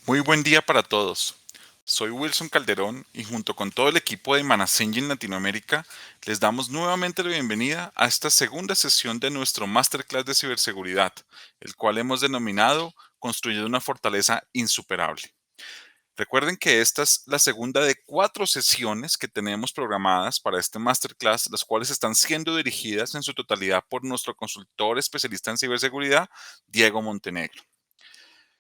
Muy buen día para todos. Soy Wilson Calderón y junto con todo el equipo de Manasengin en Latinoamérica les damos nuevamente la bienvenida a esta segunda sesión de nuestro Masterclass de Ciberseguridad, el cual hemos denominado Construyendo una fortaleza insuperable. Recuerden que esta es la segunda de 4 sesiones que tenemos programadas para este Masterclass, las cuales están siendo dirigidas en su totalidad por nuestro consultor especialista en ciberseguridad, Diego Montenegro.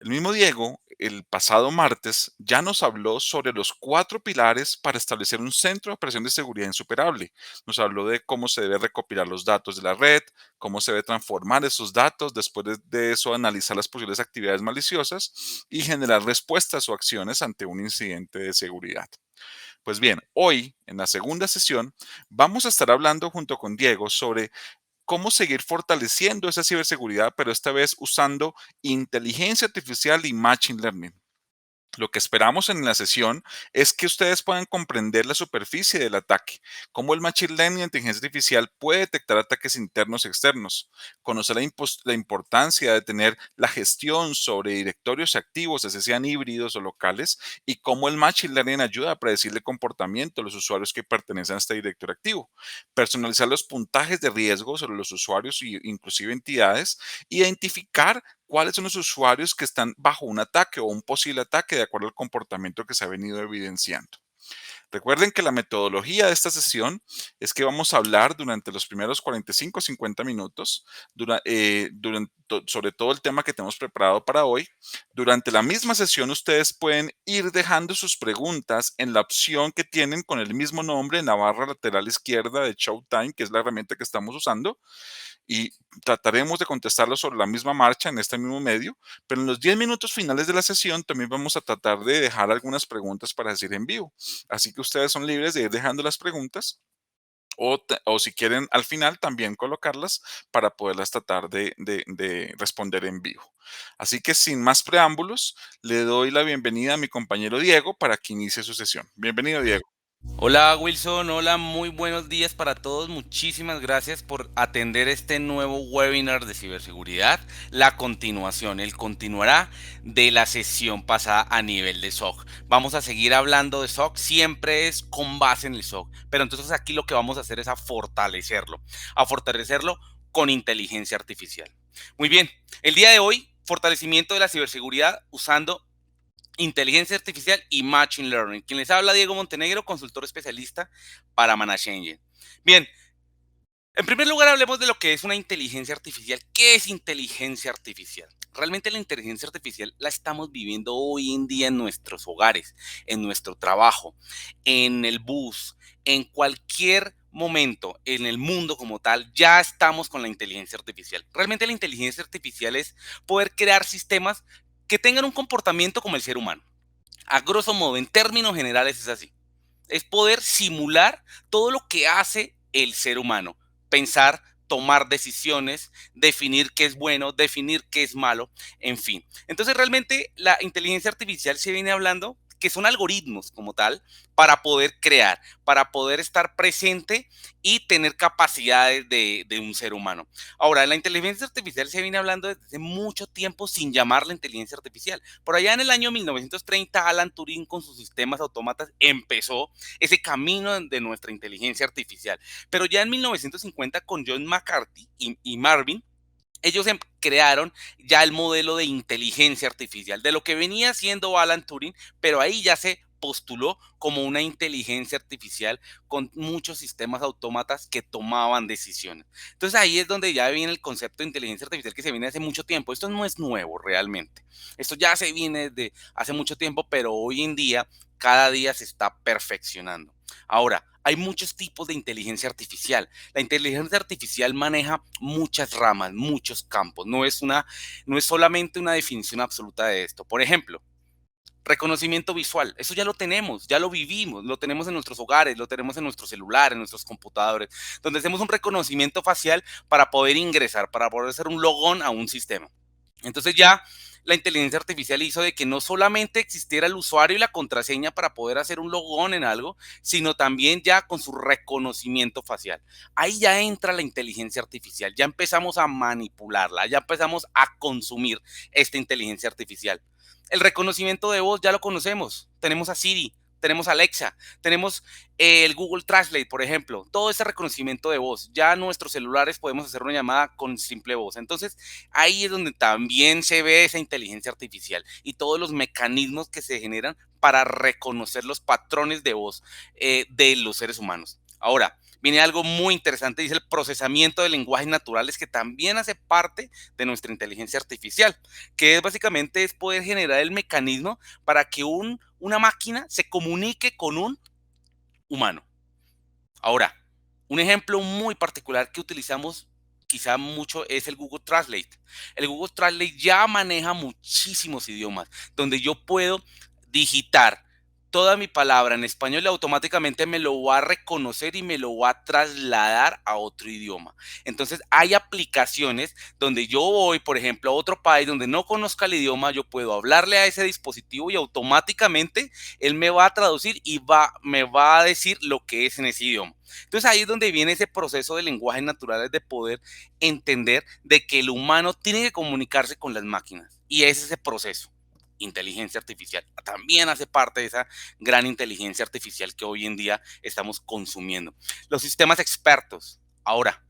El mismo Diego, el pasado martes, ya nos habló sobre los 4 pilares para establecer un centro de operación de seguridad insuperable. Nos habló de cómo se debe recopilar los datos de la red, cómo se debe transformar esos datos, después de eso analizar las posibles actividades maliciosas y generar respuestas o acciones ante un incidente de seguridad. Pues bien, hoy, en la segunda sesión, vamos a estar hablando junto con Diego sobre cómo seguir fortaleciendo esa ciberseguridad, pero esta vez usando inteligencia artificial y machine learning. Lo que esperamos en la sesión es que ustedes puedan comprender la superficie del ataque, cómo el Machine Learning y la inteligencia artificial puede detectar ataques internos y externos, conocer la importancia de tener la gestión sobre directorios activos, así sean híbridos o locales, y cómo el Machine Learning ayuda a predecir el comportamiento de los usuarios que pertenecen a este directorio activo, personalizar los puntajes de riesgo sobre los usuarios e inclusive entidades, identificar cuáles son los usuarios que están bajo un ataque o un posible ataque de acuerdo al comportamiento que se ha venido evidenciando. Recuerden que la metodología de esta sesión es que vamos a hablar durante los primeros 45 o 50 minutos sobre todo el tema que tenemos preparado para hoy. Durante la misma sesión ustedes pueden ir dejando sus preguntas en la opción que tienen con el mismo nombre en la barra lateral izquierda de Showtime, que es la herramienta que estamos usando, y trataremos de contestarlo sobre la misma marcha en este mismo medio, pero en los 10 minutos finales de la sesión también vamos a tratar de dejar algunas preguntas para decir en vivo. Así que ustedes son libres de ir dejando las preguntas o si quieren al final también colocarlas para poderlas tratar de responder en vivo. Así que sin más preámbulos, le doy la bienvenida a mi compañero Diego para que inicie su sesión. Bienvenido, Diego. Hola Wilson, hola, muy buenos días para todos. Muchísimas gracias por atender este nuevo webinar de ciberseguridad. La continuación, él continuará de la sesión pasada a nivel de SOC. Vamos a seguir hablando de SOC, siempre es con base en el SOC, pero entonces aquí lo que vamos a hacer es a fortalecerlo con inteligencia artificial. Muy bien, el día de hoy, fortalecimiento de la ciberseguridad usando inteligencia artificial y machine learning. Quien les habla, Diego Montenegro, consultor especialista para Management. Bien, en primer lugar hablemos de lo que es una inteligencia artificial. ¿Qué es inteligencia artificial? Realmente la inteligencia artificial la estamos viviendo hoy en día en nuestros hogares, en nuestro trabajo, en el bus, en cualquier momento en el mundo como tal, ya estamos con la inteligencia artificial. Realmente la inteligencia artificial es poder crear sistemas que tengan un comportamiento como el ser humano. A grosso modo, en términos generales es así. Es poder simular todo lo que hace el ser humano. Pensar, tomar decisiones, definir qué es bueno, definir qué es malo, en fin. Entonces realmente la inteligencia artificial se viene hablando que son algoritmos como tal para poder crear, para poder estar presente y tener capacidades de un ser humano. Ahora, la inteligencia artificial se viene hablando desde hace mucho tiempo sin llamarla inteligencia artificial. Por allá en el año 1930, Alan Turing con sus sistemas autómatas empezó ese camino de nuestra inteligencia artificial. Pero ya en 1950 con John McCarthy y Marvin, ellos crearon ya el modelo de inteligencia artificial, de lo que venía siendo Alan Turing, pero ahí ya se postuló como una inteligencia artificial con muchos sistemas autómatas que tomaban decisiones. Entonces ahí es donde ya viene el concepto de inteligencia artificial que se viene hace mucho tiempo. Esto no es nuevo realmente. Esto ya se viene desde hace mucho tiempo, pero hoy en día cada día se está perfeccionando. Ahora, hay muchos tipos de inteligencia artificial. La inteligencia artificial maneja muchas ramas, muchos campos. No es solamente una definición absoluta de esto. Por ejemplo, reconocimiento visual. Eso ya lo tenemos, ya lo vivimos, lo tenemos en nuestros hogares, lo tenemos en nuestros celulares, en nuestros computadores, donde hacemos un reconocimiento facial para poder ingresar, para poder hacer un logón a un sistema. Entonces ya la inteligencia artificial hizo de que no solamente existiera el usuario y la contraseña para poder hacer un logón en algo, sino también ya con su reconocimiento facial. Ahí ya entra la inteligencia artificial, ya empezamos a manipularla, ya empezamos a consumir esta inteligencia artificial. El reconocimiento de voz ya lo conocemos. Tenemos a Siri, tenemos a Alexa, tenemos el Google Translate, por ejemplo. Todo ese reconocimiento de voz. Ya nuestros celulares podemos hacer una llamada con simple voz. Entonces, ahí es donde también se ve esa inteligencia artificial y todos los mecanismos que se generan para reconocer los patrones de voz de los seres humanos. Ahora, viene algo muy interesante, dice el procesamiento de lenguajes naturales, que también hace parte de nuestra inteligencia artificial, que es básicamente es poder generar el mecanismo para que una máquina se comunique con un humano. Ahora, un ejemplo muy particular que utilizamos quizá mucho es el Google Translate. El Google Translate ya maneja muchísimos idiomas, donde yo puedo digitar toda mi palabra en español y automáticamente me lo va a reconocer y me lo va a trasladar a otro idioma. Entonces hay aplicaciones donde yo voy, por ejemplo, a otro país donde no conozca el idioma, yo puedo hablarle a ese dispositivo y automáticamente él me va a traducir y me va a decir lo que es en ese idioma. Entonces ahí es donde viene ese proceso de lenguajes naturales, de poder entender de que el humano tiene que comunicarse con las máquinas. Y es ese proceso. Inteligencia artificial también hace parte de esa gran inteligencia artificial que hoy en día estamos consumiendo. Los sistemas expertos. Ahora,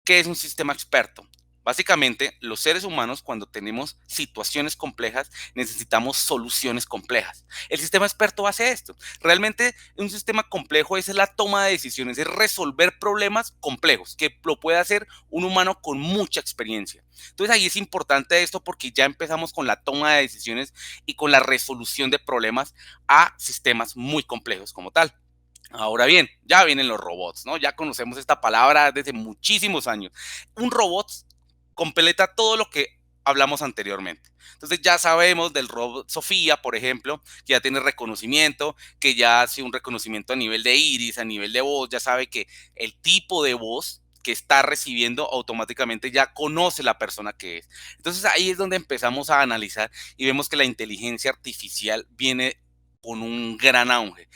¿qué es un sistema experto? Básicamente, los seres humanos, cuando tenemos situaciones complejas, necesitamos soluciones complejas. El sistema experto hace esto. Realmente, un sistema complejo es la toma de decisiones, es resolver problemas complejos, que lo puede hacer un humano con mucha experiencia. Entonces, ahí es importante esto porque ya empezamos con la toma de decisiones y con la resolución de problemas a sistemas muy complejos como tal. Ahora bien, ya vienen los robots, ¿no? Ya conocemos esta palabra desde muchísimos años. Un robot completa todo lo que hablamos anteriormente. Entonces ya sabemos del robot Sofía, por ejemplo, que ya tiene reconocimiento, que ya hace un reconocimiento a nivel de iris, a nivel de voz, ya sabe que el tipo de voz que está recibiendo automáticamente ya conoce la persona que es. Entonces ahí es donde empezamos a analizar y vemos que la inteligencia artificial viene con un gran auge.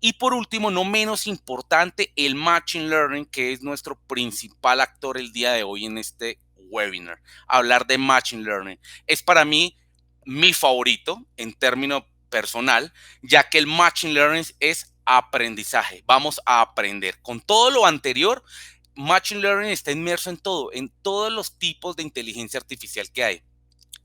Y por último, no menos importante, el Machine Learning, que es nuestro principal actor el día de hoy en este webinar. Hablar de Machine Learning es para mí mi favorito en términos personal, ya que el Machine Learning es aprendizaje. Vamos a aprender. Con todo lo anterior, Machine Learning está inmerso en todos los tipos de inteligencia artificial que hay.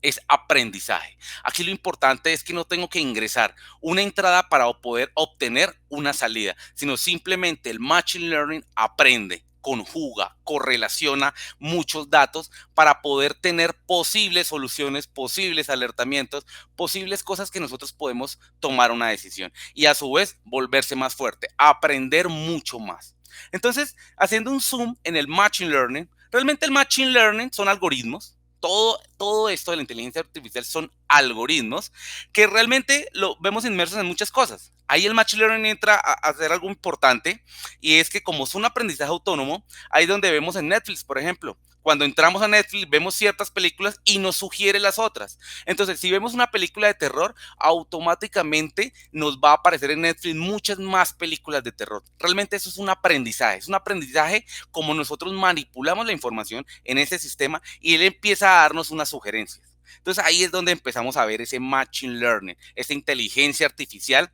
Es aprendizaje. Aquí lo importante es que no tengo que ingresar una entrada para poder obtener una salida, sino simplemente el Machine Learning aprende, conjuga, correlaciona muchos datos para poder tener posibles soluciones, posibles alertamientos, posibles cosas que nosotros podemos tomar una decisión y a su vez volverse más fuerte, aprender mucho más. Entonces, haciendo un zoom en el Machine Learning, realmente el Machine Learning son algoritmos. Todo esto de la inteligencia artificial son algoritmos que realmente lo vemos inmersos en muchas cosas. Ahí el Machine Learning entra a hacer algo importante y es que como es un aprendizaje autónomo, ahí es donde vemos en Netflix, por ejemplo. Cuando entramos a Netflix vemos ciertas películas y nos sugiere las otras. Entonces, si vemos una película de terror, automáticamente nos va a aparecer en Netflix muchas más películas de terror. Realmente eso es un aprendizaje como nosotros manipulamos la información en ese sistema y él empieza a darnos unas sugerencias. Entonces ahí es donde empezamos a ver ese machine learning, esa inteligencia artificial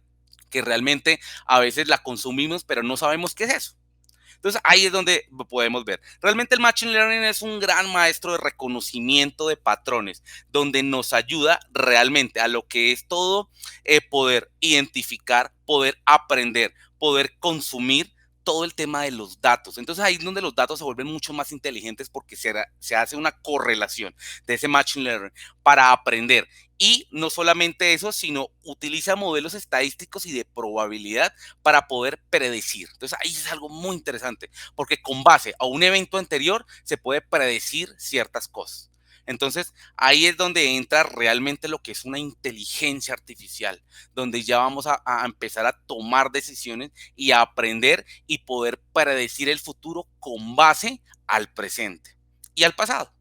que realmente a veces la consumimos, pero no sabemos qué es eso. Entonces ahí es donde podemos ver. Realmente el Machine Learning es un gran maestro de reconocimiento de patrones, donde nos ayuda realmente a lo que es todo poder identificar, poder aprender, poder consumir todo el tema de los datos. Entonces ahí es donde los datos se vuelven mucho más inteligentes porque se hace una correlación de ese Machine Learning para aprender. Y no solamente eso, sino utiliza modelos estadísticos y de probabilidad para poder predecir. Entonces ahí es algo muy interesante, porque con base a un evento anterior se puede predecir ciertas cosas. Entonces ahí es donde entra realmente lo que es una inteligencia artificial, donde ya vamos a empezar a tomar decisiones y a aprender y poder predecir el futuro con base al presente y al pasado.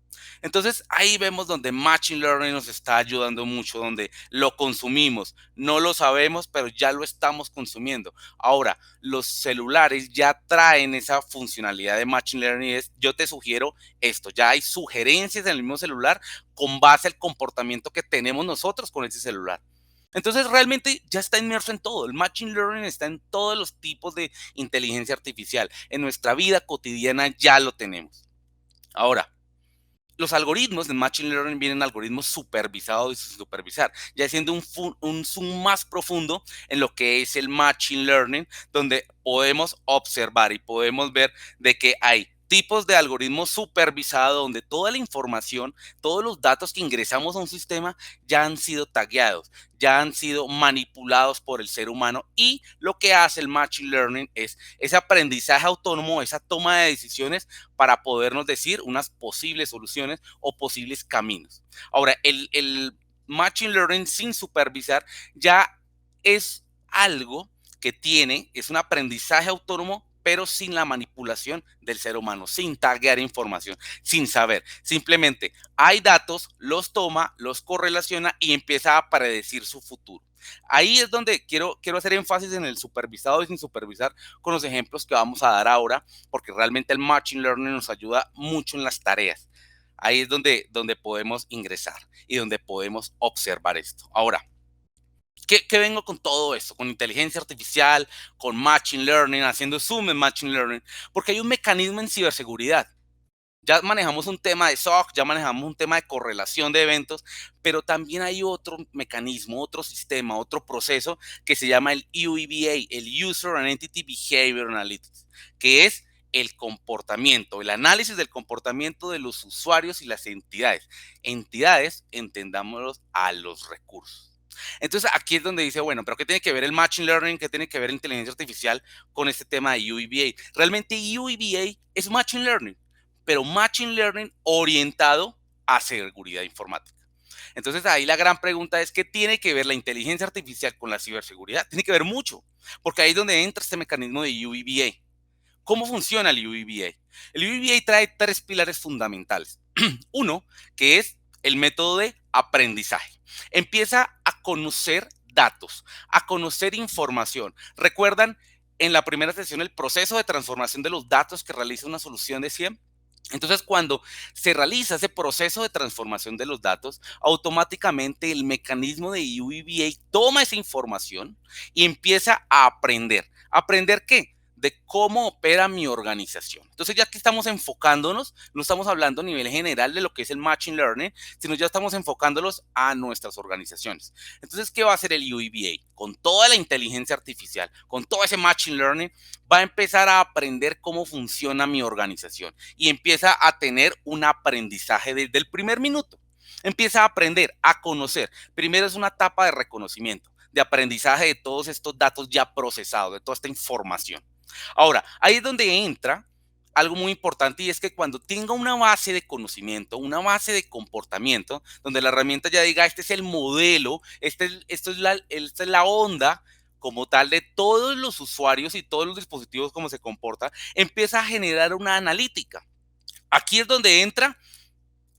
Entonces ahí vemos donde Machine Learning nos está ayudando mucho, donde lo consumimos, no lo sabemos, pero ya lo estamos consumiendo. Ahora, los celulares ya traen esa funcionalidad de Machine Learning. Yo te sugiero esto, ya hay sugerencias en el mismo celular con base al comportamiento que tenemos nosotros con ese celular. Entonces realmente ya está inmerso en todo. El Machine Learning está en todos los tipos de inteligencia artificial. En nuestra vida cotidiana ya lo tenemos. Ahora, los algoritmos de Machine Learning vienen algoritmos supervisados y sin supervisar, ya haciendo un zoom más profundo en lo que es el Machine Learning, donde podemos observar y podemos ver de que hay tipos de algoritmos supervisados donde toda la información, todos los datos que ingresamos a un sistema ya han sido tagueados, ya han sido manipulados por el ser humano y lo que hace el Machine Learning es ese aprendizaje autónomo, esa toma de decisiones para podernos decir unas posibles soluciones o posibles caminos. Ahora, el Machine Learning sin supervisar ya es algo que es un aprendizaje autónomo, pero sin la manipulación del ser humano, sin taguear información, sin saber. Simplemente hay datos, los toma, los correlaciona y empieza a predecir su futuro. Ahí es donde quiero hacer énfasis en el supervisado y sin supervisar con los ejemplos que vamos a dar ahora, porque realmente el Machine Learning nos ayuda mucho en las tareas. Ahí es donde podemos ingresar y donde podemos observar esto. Ahora, ¿qué vengo con todo esto? Con inteligencia artificial, con Machine Learning, haciendo zoom en Machine Learning, porque hay un mecanismo en ciberseguridad. Ya manejamos un tema de SOC, ya manejamos un tema de correlación de eventos, pero también hay otro mecanismo, otro sistema, otro proceso que se llama el UEBA, el User and Entity Behavior Analytics, que es el comportamiento, el análisis del comportamiento de los usuarios y las entidades. Entidades, entendámoslos a los recursos. Entonces aquí es donde dice, bueno, pero ¿qué tiene que ver el Machine Learning? ¿Qué tiene que ver la inteligencia artificial con este tema de UEBA? Realmente UEBA es Machine Learning, pero Machine Learning orientado a seguridad informática. Entonces ahí la gran pregunta es, ¿qué tiene que ver la inteligencia artificial con la ciberseguridad? Tiene que ver mucho, porque ahí es donde entra este mecanismo de UEBA. ¿Cómo funciona el UEBA? El UEBA trae tres pilares fundamentales. Uno, que es el método de aprendizaje. Empieza a conocer datos, a conocer información. ¿Recuerdan en la primera sesión el proceso de transformación de los datos que realiza una solución de SIEM? Entonces, cuando se realiza ese proceso de transformación de los datos, automáticamente el mecanismo de UEBA toma esa información y empieza a aprender. ¿Aprender qué? De cómo opera mi organización. Entonces, ya que estamos enfocándonos, no estamos hablando a nivel general de lo que es el Machine Learning, sino ya estamos enfocándolos a nuestras organizaciones. Entonces, ¿qué va a hacer el UEBA? Con toda la inteligencia artificial, con todo ese Machine Learning, va a empezar a aprender cómo funciona mi organización y empieza a tener un aprendizaje desde el primer minuto. Empieza a aprender, a conocer. Primero es una etapa de reconocimiento, de aprendizaje de todos estos datos ya procesados, de toda esta información. Ahora, ahí es donde entra algo muy importante y es que cuando tenga una base de conocimiento, una base de comportamiento, donde la herramienta ya diga, este es el modelo, esta es la onda como tal de todos los usuarios y todos los dispositivos, cómo se comporta, empieza a generar una analítica. Aquí es donde entra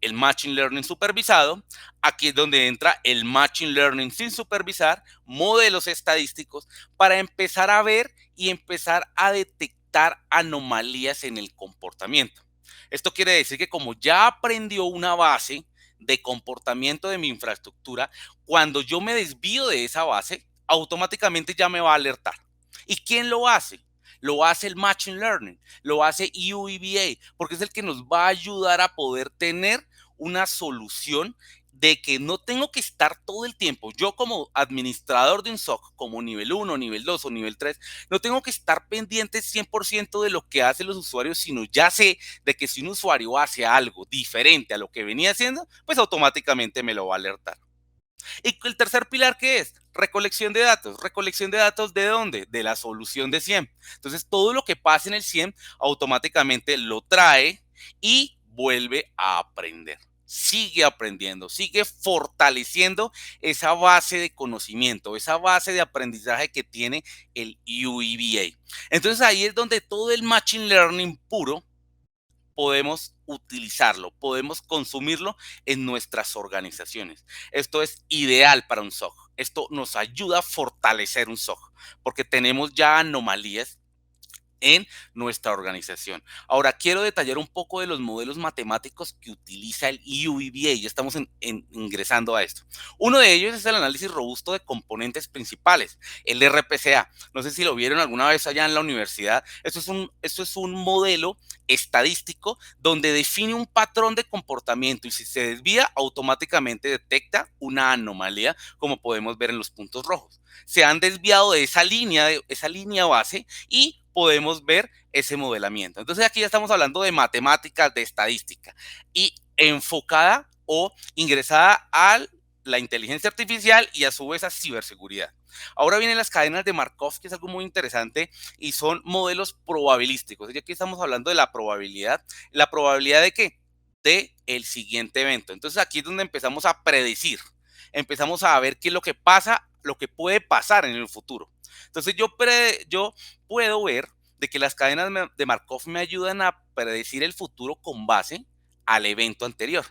el Machine Learning supervisado, aquí es donde entra el Machine Learning sin supervisar, modelos estadísticos, para empezar a ver y empezar a detectar anomalías en el comportamiento. Esto quiere decir que como ya aprendió una base de comportamiento de mi infraestructura, cuando yo me desvío de esa base, automáticamente ya me va a alertar. ¿Y quién lo hace? Lo hace el Machine Learning, lo hace UEBA, porque es el que nos va a ayudar a poder tener una solución de que no tengo que estar todo el tiempo, yo como administrador de un SOC, como nivel 1, nivel 2 o nivel 3, no tengo que estar pendiente 100% de lo que hacen los usuarios, sino ya sé de que si un usuario hace algo diferente a lo que venía haciendo, pues automáticamente me lo va a alertar. ¿Y el tercer pilar qué es? Recolección de datos. ¿Recolección de datos de dónde? De la solución de SIEM. Entonces, todo lo que pasa en el SIEM automáticamente lo trae y vuelve a aprender. Sigue aprendiendo, sigue fortaleciendo esa base de conocimiento, esa base de aprendizaje que tiene el UEBA. Entonces, ahí es donde todo el Machine Learning puro podemos utilizarlo, podemos consumirlo en nuestras organizaciones. Esto es ideal para un SOC. Esto nos ayuda a fortalecer un SOC porque tenemos ya anomalías en nuestra organización. Ahora, quiero detallar un poco de los modelos matemáticos que utiliza el UEBA. Ya estamos ingresando a esto. Uno de ellos es el análisis robusto de componentes principales, el RPCA. No sé si lo vieron alguna vez allá en la universidad. Esto es un modelo estadístico donde define un patrón de comportamiento y si se desvía, automáticamente detecta una anomalía, como podemos ver en los puntos rojos. Se han desviado de esa línea base y podemos ver ese modelamiento. Entonces aquí ya estamos hablando de matemáticas, de estadística y enfocada o ingresada a la inteligencia artificial y a su vez a ciberseguridad. Ahora vienen las cadenas de Markov, que es algo muy interesante y son modelos probabilísticos. Y aquí estamos hablando de la probabilidad. ¿La probabilidad de qué? De el siguiente evento. Entonces aquí es donde empezamos a predecir. Empezamos a ver qué es lo que pasa, lo que puede pasar en el futuro. Entonces yo puedo ver de que las cadenas de Markov me ayudan a predecir el futuro con base al evento anterior.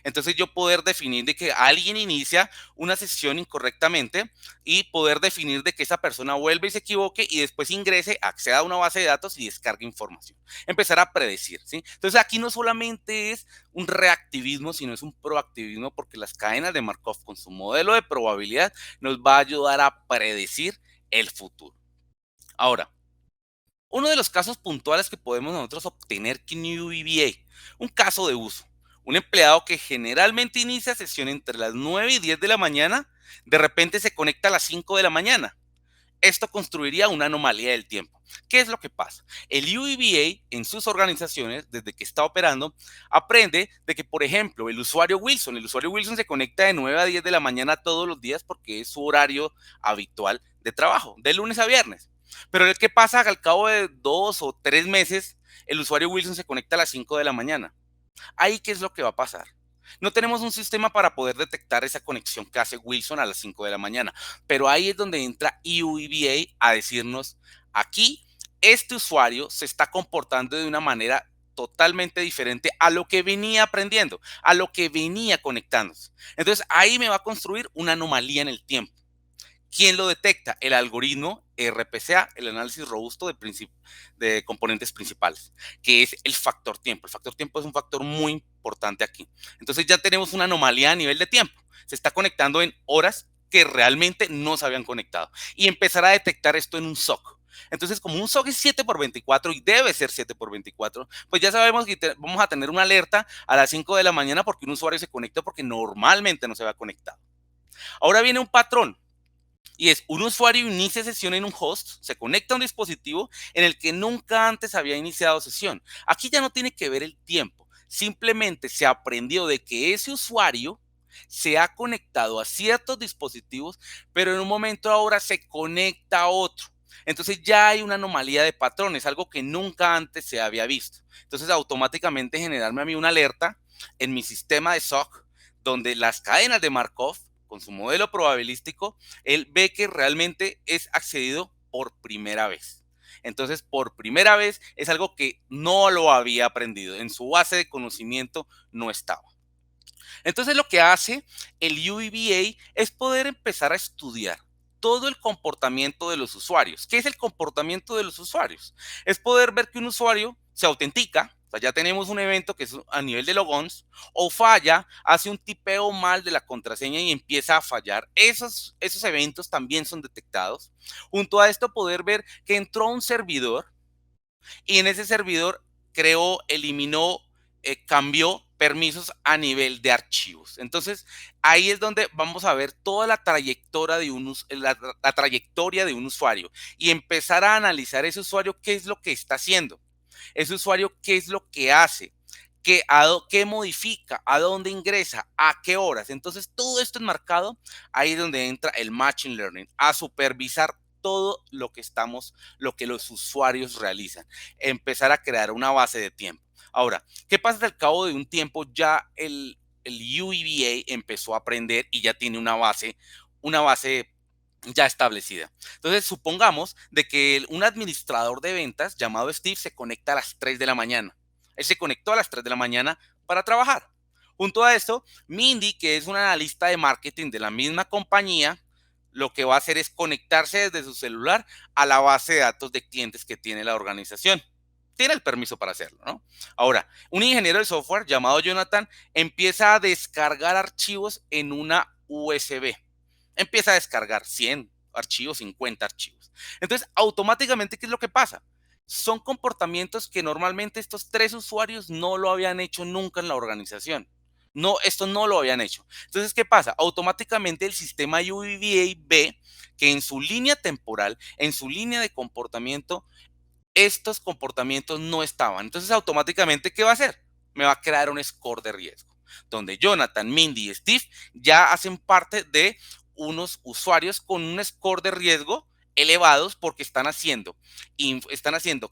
Entonces yo poder definir de que alguien inicia una sesión incorrectamente y poder definir de que esa persona vuelve y se equivoque y después ingrese, acceda a una base de datos y descargue información. Empezar a predecir, ¿sí? Entonces aquí no solamente es un reactivismo, sino es un proactivismo porque las cadenas de Markov con su modelo de probabilidad nos va a ayudar a predecir el futuro. Ahora, uno de los casos puntuales que podemos nosotros obtener con UEBA, un caso de uso. Un empleado que generalmente inicia sesión entre las 9 y 10 de la mañana, de repente se conecta a las 5 de la mañana. Esto construiría una anomalía del tiempo. ¿Qué es lo que pasa? El UEBA en sus organizaciones, desde que está operando, aprende de que, por ejemplo, el usuario Wilson se conecta de 9 a 10 de la mañana todos los días porque es su horario habitual de trabajo, de lunes a viernes. Pero ¿qué pasa? Al cabo de 2 o 3 meses, el usuario Wilson se conecta a las 5 de la mañana. Ahí, ¿qué es lo que va a pasar? No tenemos un sistema para poder detectar esa conexión que hace Wilson a las 5 de la mañana, pero ahí es donde entra UEBA a decirnos, aquí este usuario se está comportando de una manera totalmente diferente a lo que venía aprendiendo, a lo que venía conectándose. Entonces ahí me va a construir una anomalía en el tiempo. ¿Quién lo detecta? El algoritmo RPCA, el análisis robusto de componentes principales, que es el factor tiempo. El factor tiempo es un factor muy importante aquí. Entonces ya tenemos una anomalía a nivel de tiempo. Se está conectando en horas que realmente no se habían conectado. Y empezar a detectar esto en un SOC. Entonces, como un SOC es 7 por 24 y debe ser 7 por 24, pues ya sabemos que vamos a tener una alerta a las 5 de la mañana porque un usuario se conecta porque normalmente no se había conectado. Ahora viene un patrón. Y es un usuario inicia sesión en un host, se conecta a un dispositivo en el que nunca antes había iniciado sesión. Aquí ya no tiene que ver el tiempo, simplemente se aprendió de que ese usuario se ha conectado a ciertos dispositivos, pero en un momento ahora se conecta a otro. Entonces ya hay una anomalía de patrones, algo que nunca antes se había visto. Entonces automáticamente generarme a mí una alerta en mi sistema de SOC, donde las cadenas de Markov con su modelo probabilístico, él ve que realmente es accedido por primera vez. Entonces, por primera vez es algo que no lo había aprendido. En su base de conocimiento no estaba. Entonces, lo que hace el UEBA es poder empezar a estudiar todo el comportamiento de los usuarios. ¿Qué es el comportamiento de los usuarios? Es poder ver que un usuario se autentica, o sea, ya tenemos un evento que es a nivel de logons, o falla, hace un tipeo mal de la contraseña y empieza a fallar. Esos eventos también son detectados. Junto a esto, poder ver que entró un servidor y en ese servidor creó, eliminó, cambió permisos a nivel de archivos. Entonces, ahí es donde vamos a ver toda la trayectoria la trayectoria de un usuario y empezar a analizar ese usuario qué es lo que está haciendo, ese usuario qué es lo que hace, qué modifica, a dónde ingresa, a qué horas. Entonces, todo esto enmarcado, ahí es donde entra el Machine Learning, a supervisar todo lo que los usuarios realizan, empezar a crear una base de tiempo. Ahora, ¿qué pasa al cabo de un tiempo? Ya el UEBA empezó a aprender y ya tiene una base ya establecida. Entonces, supongamos de que un administrador de ventas llamado Steve se conecta a las 3 de la mañana. Él se conectó a las 3 de la mañana para trabajar. Junto a esto, Mindy, que es una analista de marketing de la misma compañía, lo que va a hacer es conectarse desde su celular a la base de datos de clientes que tiene la organización. Tiene el permiso para hacerlo, ¿no? Ahora, un ingeniero de software llamado Jonathan empieza a descargar archivos en una USB. Empieza a descargar 100 archivos, 50 archivos. Entonces, automáticamente, ¿qué es lo que pasa? Son comportamientos que normalmente estos 3 usuarios no lo habían hecho nunca en la organización. No, esto no lo habían hecho. Entonces, ¿qué pasa? Automáticamente el sistema UVA ve que en su línea temporal, en su línea de comportamiento, estos comportamientos no estaban. Entonces, automáticamente, ¿qué va a hacer? Me va a crear un score de riesgo, donde Jonathan, Mindy y Steve ya hacen parte de unos usuarios con un score de riesgo elevados porque están haciendo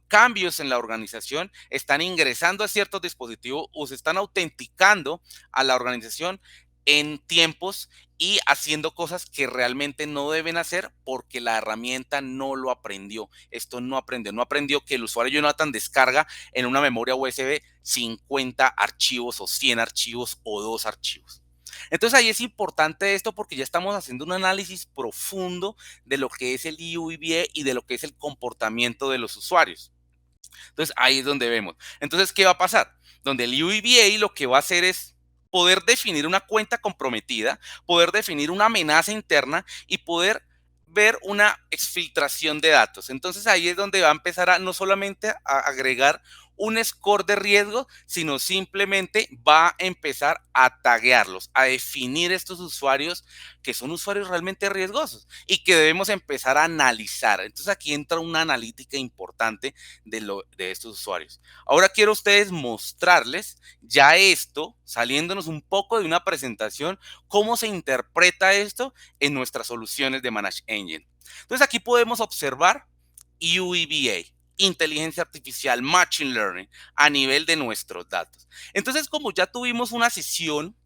cambios en la organización, están ingresando a ciertos dispositivos o se están autenticando a la organización en tiempos y haciendo cosas que realmente no deben hacer porque la herramienta no lo aprendió. Esto no aprendió. No aprendió que el usuario Jonathan descarga en una memoria USB 50 archivos o 100 archivos o 2 archivos. Entonces ahí es importante esto porque ya estamos haciendo un análisis profundo de lo que es el UVA y de lo que es el comportamiento de los usuarios. Entonces ahí es donde vemos. Entonces, ¿qué va a pasar? Donde el UVA lo que va a hacer es poder definir una cuenta comprometida, poder definir una amenaza interna y poder ver una exfiltración de datos. Entonces ahí es donde va a empezar a no solamente a agregar un score de riesgo, sino simplemente va a empezar a taguearlos, a definir estos usuarios que son usuarios realmente riesgosos y que debemos empezar a analizar. Entonces aquí entra una analítica importante de estos usuarios. Ahora quiero a ustedes mostrarles ya esto, saliéndonos un poco de una presentación, cómo se interpreta esto en nuestras soluciones de Manage Engine. Entonces aquí podemos observar UEBA, inteligencia artificial, machine learning, a nivel de nuestros datos. Entonces, como ya tuvimos una sesión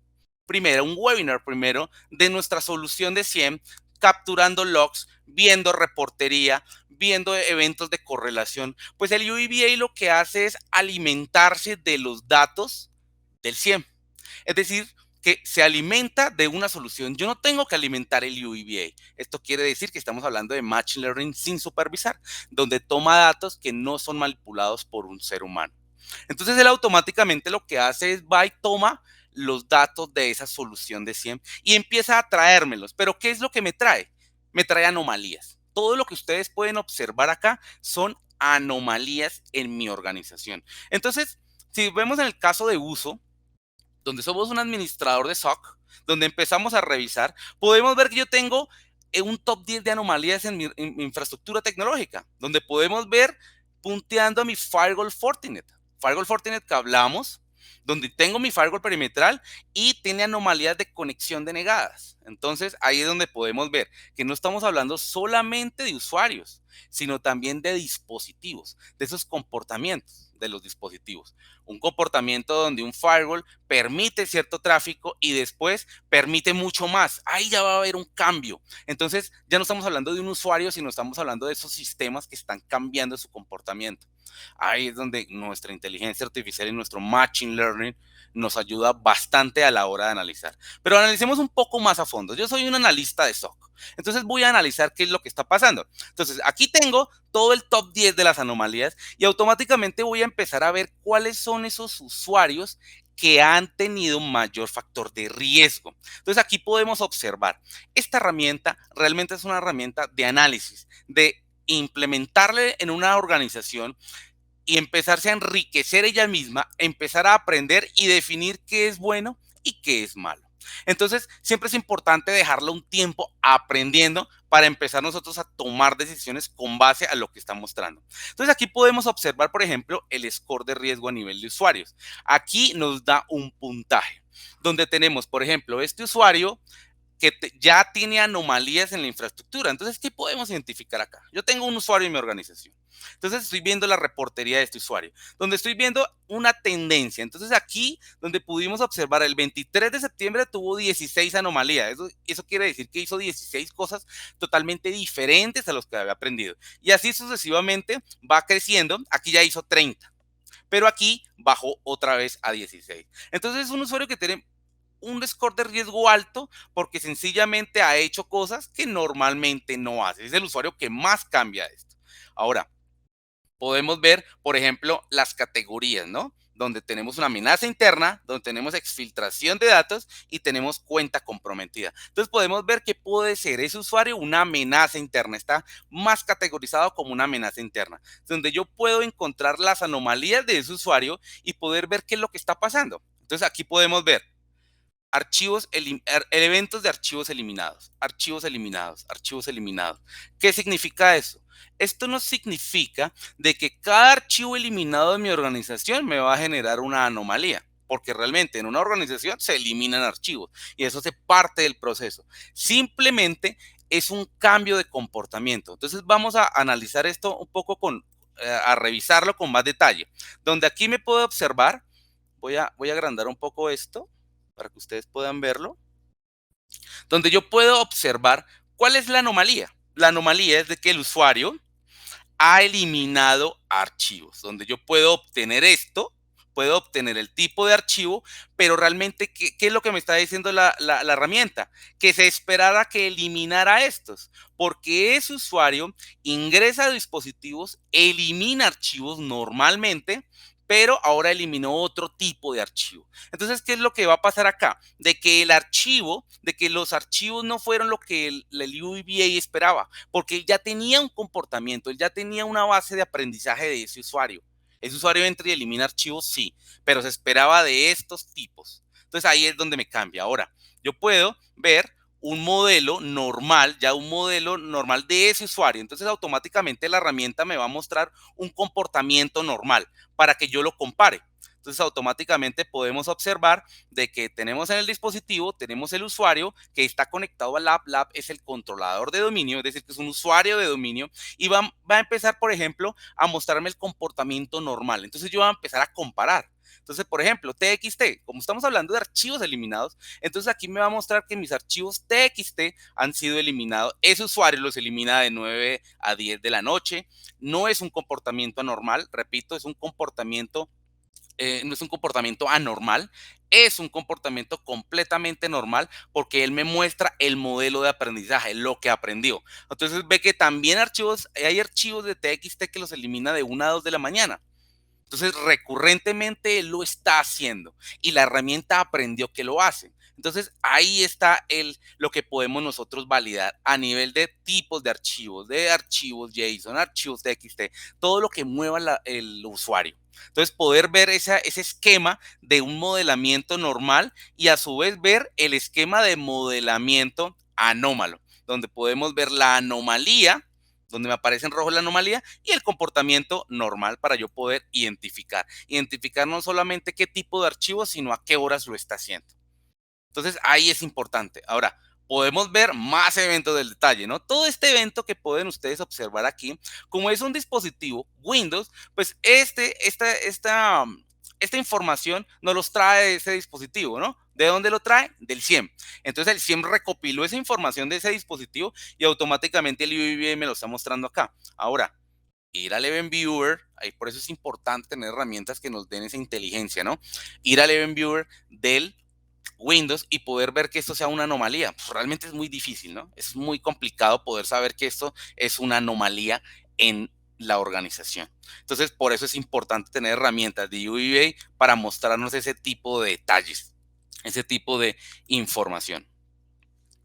primero, un webinar primero de nuestra solución de SIEM, capturando logs, viendo reportería, viendo eventos de correlación, pues el UEBA lo que hace es alimentarse de los datos del SIEM. Es decir, que se alimenta de una solución. Yo no tengo que alimentar el UEBA. Esto quiere decir que estamos hablando de Machine Learning sin supervisar, donde toma datos que no son manipulados por un ser humano. Entonces él automáticamente lo que hace es va y toma los datos de esa solución de SIEM y empieza a traérmelos. Pero ¿qué es lo que me trae? Me trae anomalías. Todo lo que ustedes pueden observar acá son anomalías en mi organización. Entonces, si vemos en el caso de uso, donde somos un administrador de SOC, donde empezamos a revisar, podemos ver que yo tengo un top 10 de anomalías en mi infraestructura tecnológica, donde podemos ver punteando a mi firewall Fortinet. Firewall Fortinet que hablamos, donde tengo mi firewall perimetral y tiene anomalías de conexión denegadas. Entonces, ahí es donde podemos ver que no estamos hablando solamente de usuarios, sino también de dispositivos, de esos comportamientos de los dispositivos. Un comportamiento donde un firewall permite cierto tráfico y después permite mucho más. Ahí ya va a haber un cambio. Entonces, ya no estamos hablando de un usuario, sino estamos hablando de esos sistemas que están cambiando su comportamiento. Ahí es donde nuestra inteligencia artificial y nuestro machine learning nos ayuda bastante a la hora de analizar. Pero analicemos un poco más a fondo. Yo soy un analista de SOC. Entonces voy a analizar qué es lo que está pasando. Entonces aquí tengo todo el top 10 de las anomalías y automáticamente voy a empezar a ver cuáles son esos usuarios que han tenido un mayor factor de riesgo. Entonces aquí podemos observar, esta herramienta realmente es una herramienta de análisis, de implementarle en una organización y empezarse a enriquecer ella misma, empezar a aprender y definir qué es bueno y qué es malo. Entonces, siempre es importante dejarlo un tiempo aprendiendo para empezar nosotros a tomar decisiones con base a lo que está mostrando. Entonces, aquí podemos observar, por ejemplo, el score de riesgo a nivel de usuarios. Aquí nos da un puntaje, donde tenemos, por ejemplo, este usuario que ya tiene anomalías en la infraestructura. Entonces, ¿qué podemos identificar acá? Yo tengo un usuario en mi organización. Entonces, estoy viendo la reportería de este usuario, donde estoy viendo una tendencia. Entonces, aquí, donde pudimos observar, el 23 de septiembre tuvo 16 anomalías. Eso quiere decir que hizo 16 cosas totalmente diferentes a los que había aprendido. Y así sucesivamente va creciendo. Aquí ya hizo 30. pero aquí bajó otra vez a 16. Entonces es un usuario que tiene un score de riesgo alto porque sencillamente ha hecho cosas que normalmente no hace. Es el usuario que más cambia esto. Ahora, podemos ver, por ejemplo, las categorías, ¿no? Donde tenemos una amenaza interna, donde tenemos exfiltración de datos y tenemos cuenta comprometida. Entonces podemos ver que puede ser ese usuario una amenaza interna, está más categorizado como una amenaza interna, donde yo puedo encontrar las anomalías de ese usuario y poder ver qué es lo que está pasando. Entonces aquí podemos ver eventos de archivos eliminados, archivos eliminados, archivos eliminados. ¿Qué significa eso? Esto no significa de que cada archivo eliminado de mi organización me va a generar una anomalía, porque realmente en una organización se eliminan archivos y eso hace parte del proceso. Simplemente es un cambio de comportamiento. Entonces vamos a analizar esto un poco a revisarlo con más detalle. Donde aquí me puedo observar, voy a agrandar un poco esto para que ustedes puedan verlo, donde yo puedo observar cuál es la anomalía. La anomalía es de que el usuario ha eliminado archivos, donde yo puedo obtener esto, puedo obtener el tipo de archivo, pero realmente, ¿qué es lo que me está diciendo la herramienta? Que se esperara que eliminara estos, porque ese usuario ingresa a dispositivos, elimina archivos normalmente, pero ahora eliminó otro tipo de archivo. Entonces, ¿qué es lo que va a pasar acá? De que los archivos no fueron lo que el UVA esperaba, porque él ya tenía un comportamiento, él ya tenía una base de aprendizaje de ese usuario. Ese usuario entra y elimina archivos, sí, pero se esperaba de estos tipos. Entonces ahí es donde me cambia. Ahora, yo puedo ver un modelo normal, ya un modelo normal de ese usuario. Entonces automáticamente la herramienta me va a mostrar un comportamiento normal para que yo lo compare. Entonces automáticamente podemos observar de que tenemos en el dispositivo, tenemos el usuario que está conectado al app. Lab es el controlador de dominio, es decir, que es un usuario de dominio y va a empezar, por ejemplo, a mostrarme el comportamiento normal. Entonces yo voy a empezar a comparar. Entonces, por ejemplo, TXT, como estamos hablando de archivos eliminados, entonces aquí me va a mostrar que mis archivos TXT han sido eliminados. Ese usuario los elimina de 9 a 10 de la noche. No es un comportamiento anormal, repito, es un comportamiento no es un comportamiento anormal, es un comportamiento completamente normal porque él me muestra el modelo de aprendizaje, lo que aprendió. Entonces ve que también hay archivos de TXT que los elimina de 1 a 2 de la mañana. Entonces, recurrentemente él lo está haciendo y la herramienta aprendió que lo hace. Entonces, ahí está lo que podemos nosotros validar a nivel de tipos de archivos JSON, archivos TXT, todo lo que mueva el usuario. Entonces, poder ver ese esquema de un modelamiento normal y a su vez ver el esquema de modelamiento anómalo, donde podemos ver la anomalía, donde me aparece en rojo la anomalía y el comportamiento normal para yo poder identificar. Identificar no solamente qué tipo de archivo, sino a qué horas lo está haciendo. Entonces ahí es importante. Ahora, podemos ver más eventos del detalle, ¿no? Todo este evento que pueden ustedes observar aquí, como es un dispositivo Windows, pues esta información nos los trae ese dispositivo, ¿no? ¿De dónde lo trae? Del SIEM. Entonces el SIEM recopiló esa información de ese dispositivo y automáticamente el UVA me lo está mostrando acá. Ahora, ir al Event Viewer, ahí por eso es importante tener herramientas que nos den esa inteligencia, ¿no? Ir al Event Viewer del Windows y poder ver que esto sea una anomalía. Pues realmente es muy difícil, ¿no? Es muy complicado poder saber que esto es una anomalía en la organización. Entonces, por eso es importante tener herramientas de UVA para mostrarnos ese tipo de detalles, ese tipo de información.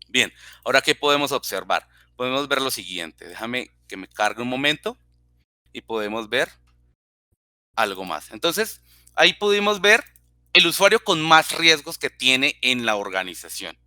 Bien, ahora, ¿qué podemos observar? Podemos ver lo siguiente. Déjame que me cargue un momento y podemos ver algo más. Entonces, ahí pudimos ver el usuario con más riesgos que tiene en la organización.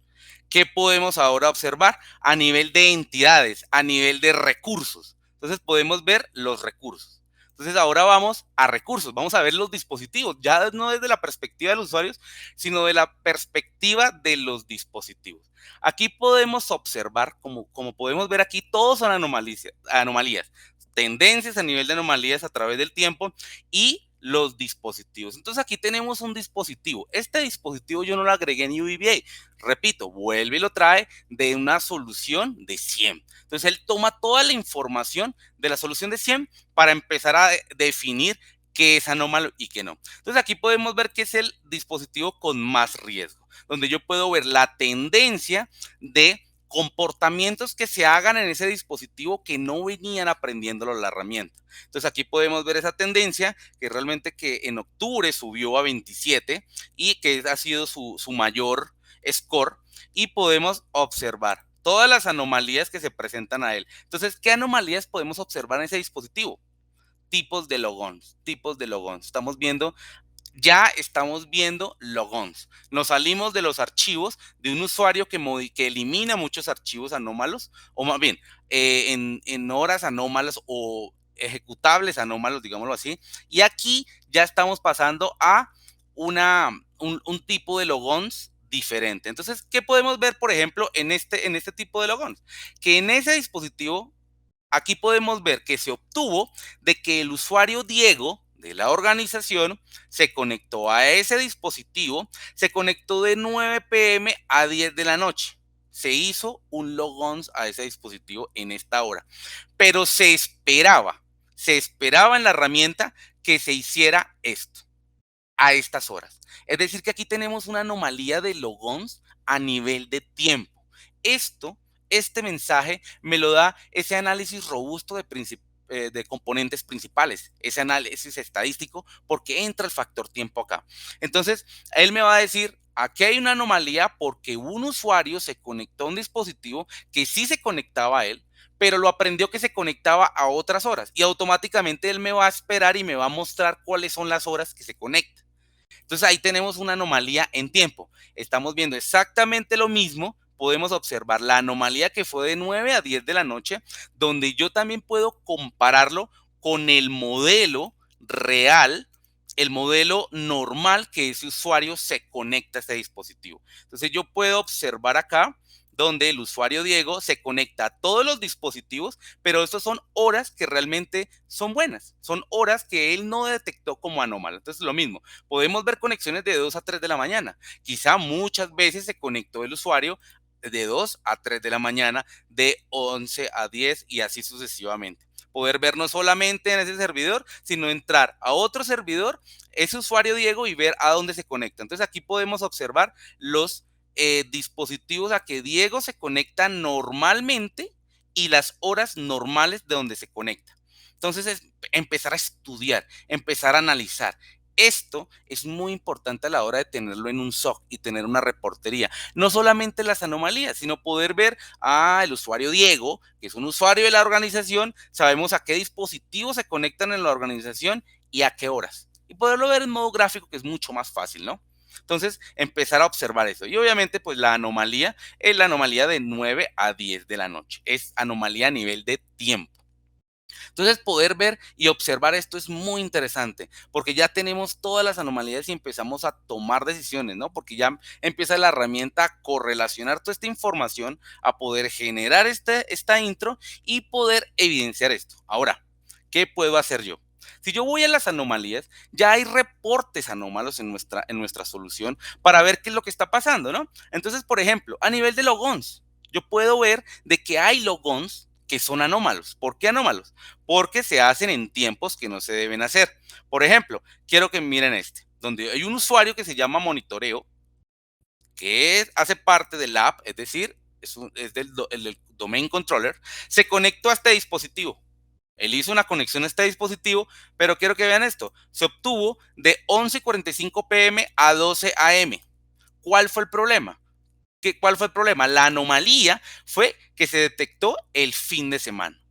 ¿Qué podemos ahora observar? A nivel de entidades, a nivel de recursos. Entonces podemos ver los recursos. Entonces ahora vamos a recursos, vamos a ver los dispositivos, ya no desde la perspectiva de los usuarios, sino de la perspectiva de los dispositivos. Aquí podemos observar, como podemos ver aquí, todos son anomalías, tendencias a nivel de anomalías a través del tiempo y los dispositivos. Entonces aquí tenemos un dispositivo. Este dispositivo yo no lo agregué en UVA. Repito, vuelve y lo trae de una solución de SIEM. Entonces él toma toda la información de la solución de SIEM para empezar a definir qué es anómalo y qué no. Entonces aquí podemos ver que es el dispositivo con más riesgo, donde yo puedo ver la tendencia de comportamientos que se hagan en ese dispositivo que no venían aprendiéndolo la herramienta. Entonces aquí podemos ver esa tendencia que realmente que en octubre subió a 27 y que ha sido su mayor score, y podemos observar todas las anomalías que se presentan a él. Entonces, ¿qué anomalías podemos observar en ese dispositivo? Tipos de logons, tipos de logons. Estamos viendo logons. Nos salimos de los archivos de un usuario que elimina muchos archivos anómalos, o más bien, en horas anómalas o ejecutables anómalos, digámoslo así. Y aquí ya estamos pasando a un tipo de logons diferente. Entonces, ¿qué podemos ver, por ejemplo, en este tipo de logons? Que en ese dispositivo, aquí podemos ver que se obtuvo de que el usuario Diego de la organización se conectó a ese dispositivo, se conectó de 9 p.m. a 10 de la noche. Se hizo un logons a ese dispositivo en esta hora, pero se esperaba en la herramienta que se hiciera esto a estas horas. Es decir, que aquí tenemos una anomalía de logons a nivel de tiempo. Este mensaje me lo da ese análisis robusto de componentes principales, ese análisis estadístico, porque entra el factor tiempo acá. Entonces, él me va a decir, aquí hay una anomalía porque un usuario se conectó a un dispositivo que sí se conectaba a él, pero lo aprendió que se conectaba a otras horas, y automáticamente él me va a esperar y me va a mostrar cuáles son las horas que se conecta. Entonces ahí tenemos una anomalía en tiempo. Estamos viendo exactamente lo mismo. Podemos observar la anomalía que fue de 9 a 10 de la noche, donde yo también puedo compararlo con el modelo real, el modelo normal que ese usuario se conecta a este dispositivo. Entonces yo puedo observar acá donde el usuario Diego se conecta a todos los dispositivos, pero estas son horas que realmente son buenas, son horas que él no detectó como anómalas. Entonces lo mismo, podemos ver conexiones de 2 a 3 de la mañana. Quizá muchas veces se conectó el usuario de 2 a 3 de la mañana, de 11 a 10 y así sucesivamente. Poder ver no solamente en ese servidor, sino entrar a otro servidor, ese usuario Diego, y ver a dónde se conecta. Entonces aquí podemos observar los dispositivos a que Diego se conecta normalmente y las horas normales de donde se conecta. Entonces es empezar a estudiar, empezar a analizar. Esto es muy importante a la hora de tenerlo en un SOC y tener una reportería. No solamente las anomalías, sino poder ver el usuario Diego, que es un usuario de la organización, sabemos a qué dispositivos se conectan en la organización y a qué horas. Y poderlo ver en modo gráfico, que es mucho más fácil, ¿no? Entonces, empezar a observar eso. Y obviamente, pues la anomalía es la anomalía de 9 a 10 de la noche. Es anomalía a nivel de tiempo. Entonces, poder ver y observar esto es muy interesante, porque ya tenemos todas las anomalías y empezamos a tomar decisiones, ¿no? Porque ya empieza la herramienta a correlacionar toda esta información, a poder generar esta intro y poder evidenciar esto. Ahora, ¿qué puedo hacer yo? Si yo voy a las anomalías, ya hay reportes anómalos en nuestra solución para ver qué es lo que está pasando, ¿no? Entonces, por ejemplo, a nivel de logons, yo puedo ver de que hay logons que son anómalos. ¿Por qué anómalos? Porque se hacen en tiempos que no se deben hacer. Por ejemplo, quiero que miren donde hay un usuario que se llama monitoreo, que hace parte del app, es decir, es del domain controller, se conectó a este dispositivo. Él hizo una conexión a este dispositivo, pero quiero que vean esto. Se obtuvo de 11:45 p.m. a 12 a.m. ¿Cuál fue el problema? ¿Cuál fue el problema? La anomalía fue que se detectó el fin de semana.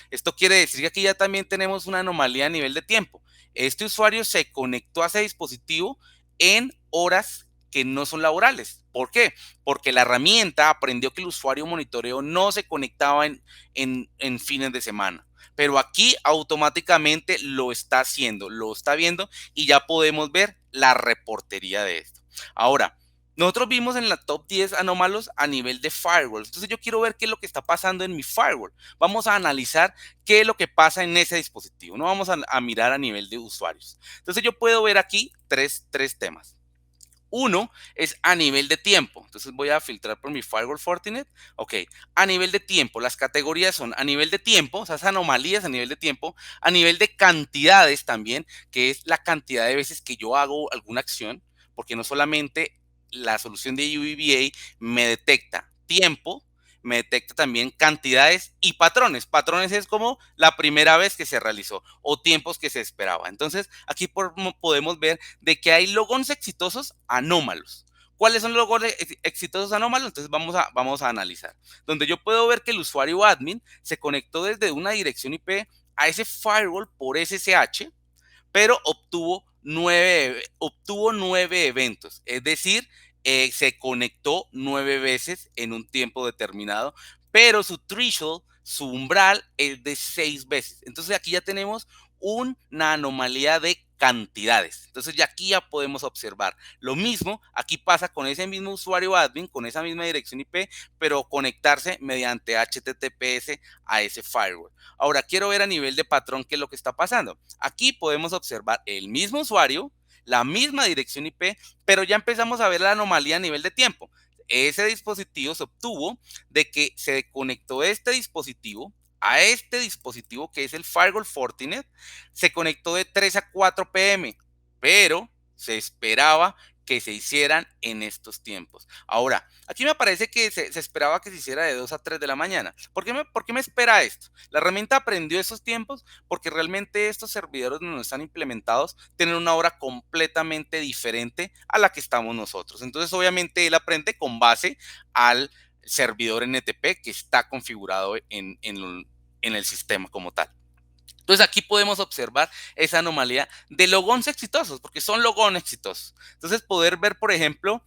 Esto quiere decir que aquí ya también tenemos una anomalía a nivel de tiempo. Este usuario se conectó a ese dispositivo en horas que no son laborales. ¿Por qué? Porque la herramienta aprendió que el usuario monitoreo no se conectaba en fines de semana. Pero aquí automáticamente lo está haciendo, lo está viendo, y ya podemos ver la reportería de esto. Ahora, nosotros vimos en la top 10 anómalos a nivel de firewall. Entonces yo quiero ver qué es lo que está pasando en mi firewall. Vamos a analizar qué es lo que pasa en ese dispositivo. No vamos a mirar a nivel de usuarios. Entonces yo puedo ver aquí tres temas. Uno es a nivel de tiempo. Entonces voy a filtrar por mi firewall Fortinet. Ok, a nivel de tiempo. Las categorías son a nivel de tiempo, o sea, esas anomalías a nivel de tiempo, a nivel de cantidades también, que es la cantidad de veces que yo hago alguna acción, porque no solamente la solución de UEBA me detecta tiempo, me detecta también cantidades y patrones. Patrones es como la primera vez que se realizó o tiempos que se esperaba. Entonces, aquí podemos ver de que hay logons exitosos anómalos. ¿Cuáles son los logons exitosos anómalos? Entonces vamos a analizar. Donde yo puedo ver que el usuario admin se conectó desde una dirección IP a ese firewall por SSH, pero obtuvo nueve eventos, es decir, se conectó 9 veces en un tiempo determinado, pero su threshold, su umbral es de 6 veces. Entonces aquí ya tenemos una anomalía de cantidades. Entonces ya aquí ya podemos observar. Lo mismo, aquí pasa con ese mismo usuario admin, con esa misma dirección IP, pero conectarse mediante HTTPS a ese firewall. Ahora quiero ver a nivel de patrón qué es lo que está pasando. Aquí podemos observar el mismo usuario, la misma dirección IP, pero ya empezamos a ver la anomalía a nivel de tiempo. Ese dispositivo se obtuvo de que se conectó este dispositivo a este dispositivo que es el Firewall Fortinet, se conectó de 3 a 4 pm, pero se esperaba que se hicieran en estos tiempos. Ahora, aquí me parece que se esperaba que se hiciera de 2 a 3 de la mañana. ¿Por qué me espera esto? La herramienta aprendió esos tiempos porque realmente estos servidores donde están implementados tienen una hora completamente diferente a la que estamos nosotros. Entonces, obviamente, él aprende con base al servidor NTP que está configurado en el sistema como tal. Entonces aquí podemos observar esa anomalía de logons exitosos, porque son logons exitosos. Entonces poder ver, por ejemplo,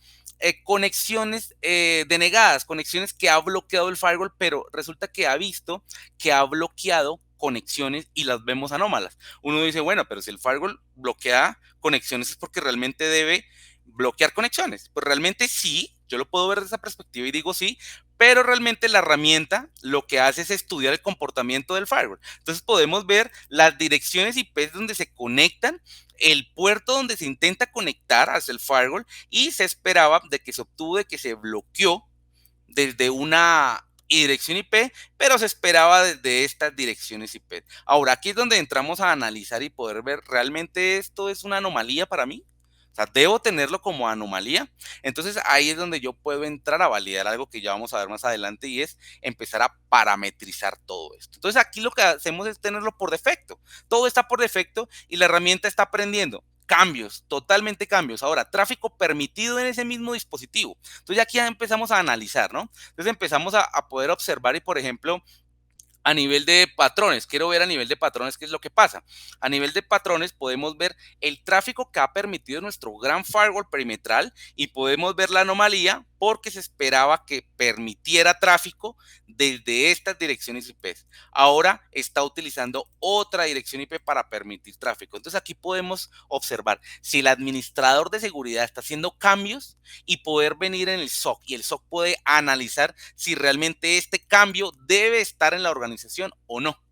conexiones denegadas, conexiones que ha bloqueado el firewall, pero resulta que ha visto que ha bloqueado conexiones y las vemos anómalas. Uno dice, bueno, pero si el firewall bloquea conexiones es porque realmente debe bloquear conexiones. Pues realmente sí, yo lo puedo ver desde esa perspectiva y digo sí, pero realmente la herramienta lo que hace es estudiar el comportamiento del firewall. Entonces podemos ver las direcciones IP donde se conectan, el puerto donde se intenta conectar hacia el firewall y se esperaba de que se obtuvo de que se bloqueó desde una dirección IP, pero se esperaba desde estas direcciones IP. Ahora, aquí es donde entramos a analizar y poder ver, ¿realmente esto es una anomalía para mí? O sea, ¿debo tenerlo como anomalía? Entonces ahí es donde yo puedo entrar a validar algo que ya vamos a ver más adelante y es empezar a parametrizar todo esto. Entonces aquí lo que hacemos es tenerlo por defecto. Todo está por defecto y la herramienta está aprendiendo cambios, totalmente cambios. Ahora, tráfico permitido en ese mismo dispositivo. Entonces, aquí ya empezamos a analizar, ¿no? Entonces, empezamos a poder observar y, por ejemplo, a nivel de patrones, quiero ver a nivel de patrones qué es lo que pasa. A nivel de patrones podemos ver el tráfico que ha permitido nuestro gran firewall perimetral y podemos ver la anomalía porque se esperaba que permitiera tráfico desde estas direcciones IP. Ahora está utilizando otra dirección IP para permitir tráfico. Entonces aquí podemos observar si el administrador de seguridad está haciendo cambios y poder venir en el SOC y el SOC puede analizar si realmente este cambio debe estar en la organización o no.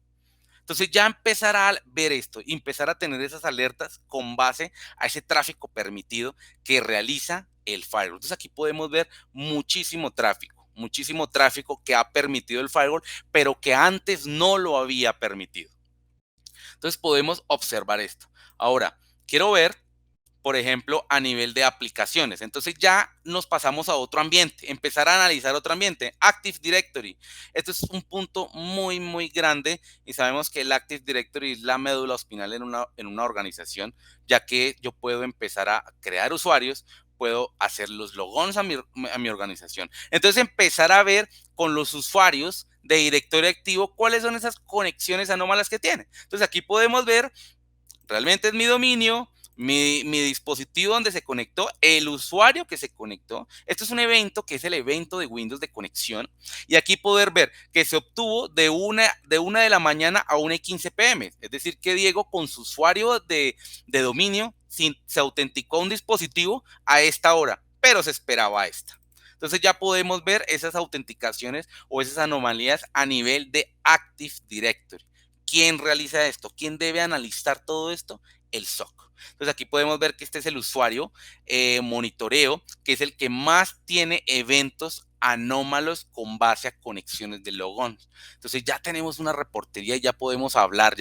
Entonces ya empezar a ver esto, empezar a tener esas alertas con base a ese tráfico permitido que realiza el firewall. Entonces aquí podemos ver muchísimo tráfico que ha permitido el firewall, pero que antes no lo había permitido. Entonces podemos observar esto. Ahora, quiero ver por ejemplo, a nivel de aplicaciones. Entonces ya nos pasamos a otro ambiente, empezar a analizar otro ambiente, Active Directory. Esto es un punto muy grande y sabemos que el Active Directory es la médula espinal en una organización, ya que yo puedo empezar a crear usuarios, puedo hacer los logons a mi organización. Entonces empezar a ver con los usuarios de directorio activo cuáles son esas conexiones anómalas que tienen. Entonces aquí podemos ver, realmente es mi dominio, mi dispositivo donde se conectó, el usuario que se conectó. Esto es un evento que es el evento de Windows de conexión. Y aquí poder ver que se obtuvo de una de la mañana a 1:15 pm. Es decir, que Diego con su usuario de dominio se autenticó a un dispositivo a esta hora, pero se esperaba a esta. Entonces ya podemos ver esas autenticaciones o esas anomalías a nivel de Active Directory. ¿Quién realiza esto? ¿Quién debe analizar todo esto? El SOC. Entonces aquí podemos ver que este es el usuario monitoreo, que es el que más tiene eventos anómalos con base a conexiones de logons. Entonces ya tenemos una reportería y ya podemos hablar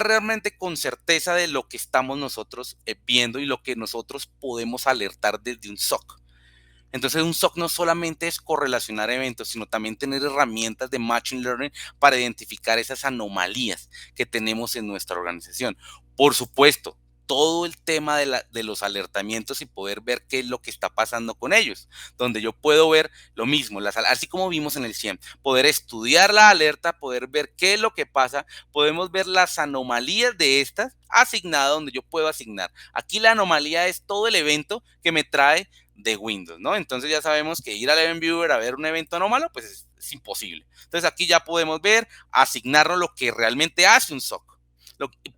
realmente con certeza de lo que estamos nosotros viendo y lo que nosotros podemos alertar desde un SOC. Entonces, un SOC no solamente es correlacionar eventos, sino también tener herramientas de Machine Learning para identificar esas anomalías que tenemos en nuestra organización. Por supuesto, todo el tema de los alertamientos y poder ver qué es lo que está pasando con ellos, donde yo puedo ver lo mismo, así como vimos en el CIEM, poder estudiar la alerta, poder ver qué es lo que pasa, podemos ver las anomalías de estas asignadas donde yo puedo asignar. Aquí la anomalía es todo el evento que me trae de Windows, ¿no? Entonces ya sabemos que ir al Event Viewer a ver un evento anómalo, pues es imposible. Entonces aquí ya podemos ver, asignarnos lo que realmente hace un SOC.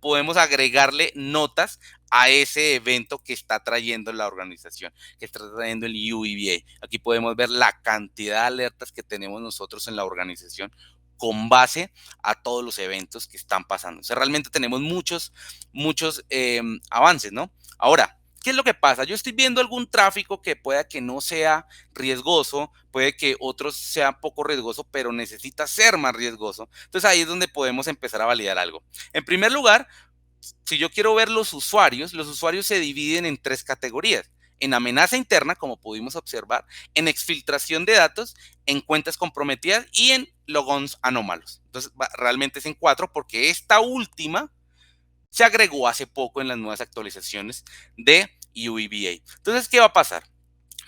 Podemos agregarle notas a ese evento que está trayendo la organización, que está trayendo el UEBA. Aquí podemos ver la cantidad de alertas que tenemos nosotros en la organización con base a todos los eventos que están pasando. O sea, realmente tenemos muchos avances, ¿no? Ahora, ¿qué es lo que pasa? Yo estoy viendo algún tráfico que pueda que no sea riesgoso, puede que otros sea poco riesgoso, pero necesita ser más riesgoso. Entonces ahí es donde podemos empezar a validar algo. En primer lugar, si yo quiero ver los usuarios se dividen en tres categorías. En amenaza interna, como pudimos observar, en exfiltración de datos, en cuentas comprometidas y en logons anómalos. Entonces, realmente es en cuatro porque esta última se agregó hace poco en las nuevas actualizaciones de UEBA. Entonces, ¿qué va a pasar?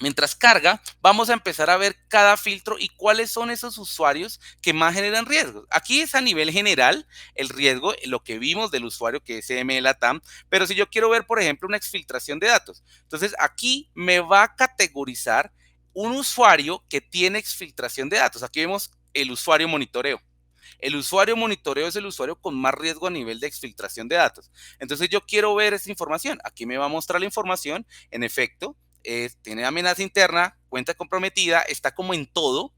Mientras carga, vamos a empezar a ver cada filtro y cuáles son esos usuarios que más generan riesgos. Aquí es a nivel general el riesgo, lo que vimos del usuario que es CMLATAM, pero si yo quiero ver, por ejemplo, una exfiltración de datos, entonces aquí me va a categorizar un usuario que tiene exfiltración de datos. Aquí vemos el usuario monitoreo. El usuario monitoreo es el usuario con más riesgo a nivel de exfiltración de datos. Entonces yo quiero ver esa información. Aquí me va a mostrar la información. En efecto, tiene amenaza interna, cuenta comprometida, está como en todo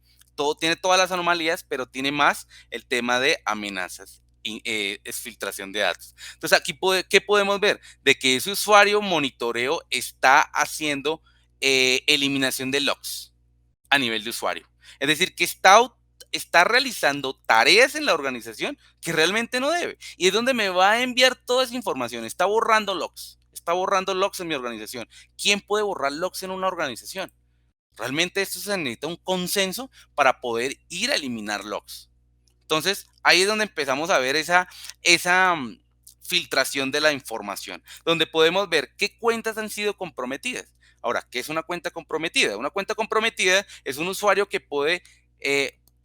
tiene todas las anomalías, pero tiene más el tema de amenazas y exfiltración de datos. Entonces aquí, ¿qué podemos ver? De que ese usuario monitoreo está haciendo eliminación de logs a nivel de usuario. Es decir, que está realizando tareas en la organización que realmente no debe. Y es donde me va a enviar toda esa información. Está borrando logs. Está borrando logs en mi organización. ¿Quién puede borrar logs en una organización? Realmente esto se necesita un consenso para poder ir a eliminar logs. Entonces, ahí es donde empezamos a ver esa filtración de la información, donde podemos ver qué cuentas han sido comprometidas. Ahora, ¿qué es una cuenta comprometida? Una cuenta comprometida es un usuario que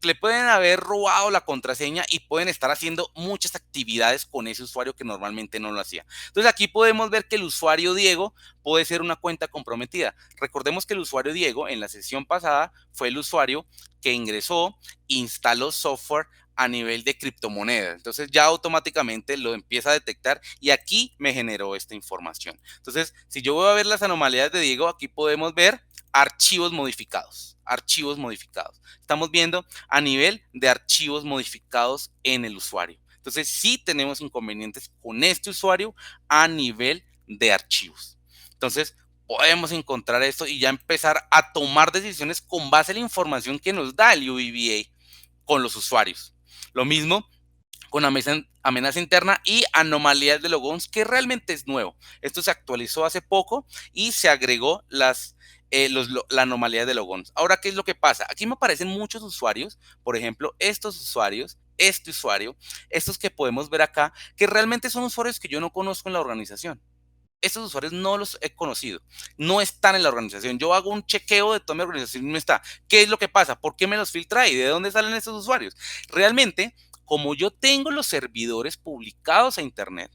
le pueden haber robado la contraseña y pueden estar haciendo muchas actividades con ese usuario que normalmente no lo hacía. Entonces aquí podemos ver que el usuario Diego puede ser una cuenta comprometida. Recordemos que el usuario Diego en la sesión pasada fue el usuario que ingresó, instaló software a nivel de criptomonedas. Entonces ya automáticamente lo empieza a detectar y aquí me generó esta información. Entonces, si yo voy a ver las anomalías de Diego, aquí podemos ver archivos modificados. Archivos modificados. Estamos viendo a nivel de archivos modificados en el usuario. Entonces, sí tenemos inconvenientes con este usuario a nivel de archivos. Entonces, podemos encontrar esto y ya empezar a tomar decisiones con base en la información que nos da el UEBA con los usuarios. Lo mismo con amenaza interna y anomalías de logons, que realmente es nuevo. Esto se actualizó hace poco y se agregó la anomalía de logons. Ahora, ¿qué es lo que pasa? Aquí me aparecen muchos usuarios, por ejemplo, estos usuarios, este usuario, estos que podemos ver acá, que realmente son usuarios que yo no conozco en la organización. Estos usuarios no los he conocido, no están en la organización. Yo hago un chequeo de toda mi organización y no está. ¿Qué es lo que pasa? ¿Por qué me los filtra y de dónde salen estos usuarios? Realmente, como yo tengo los servidores publicados a internet,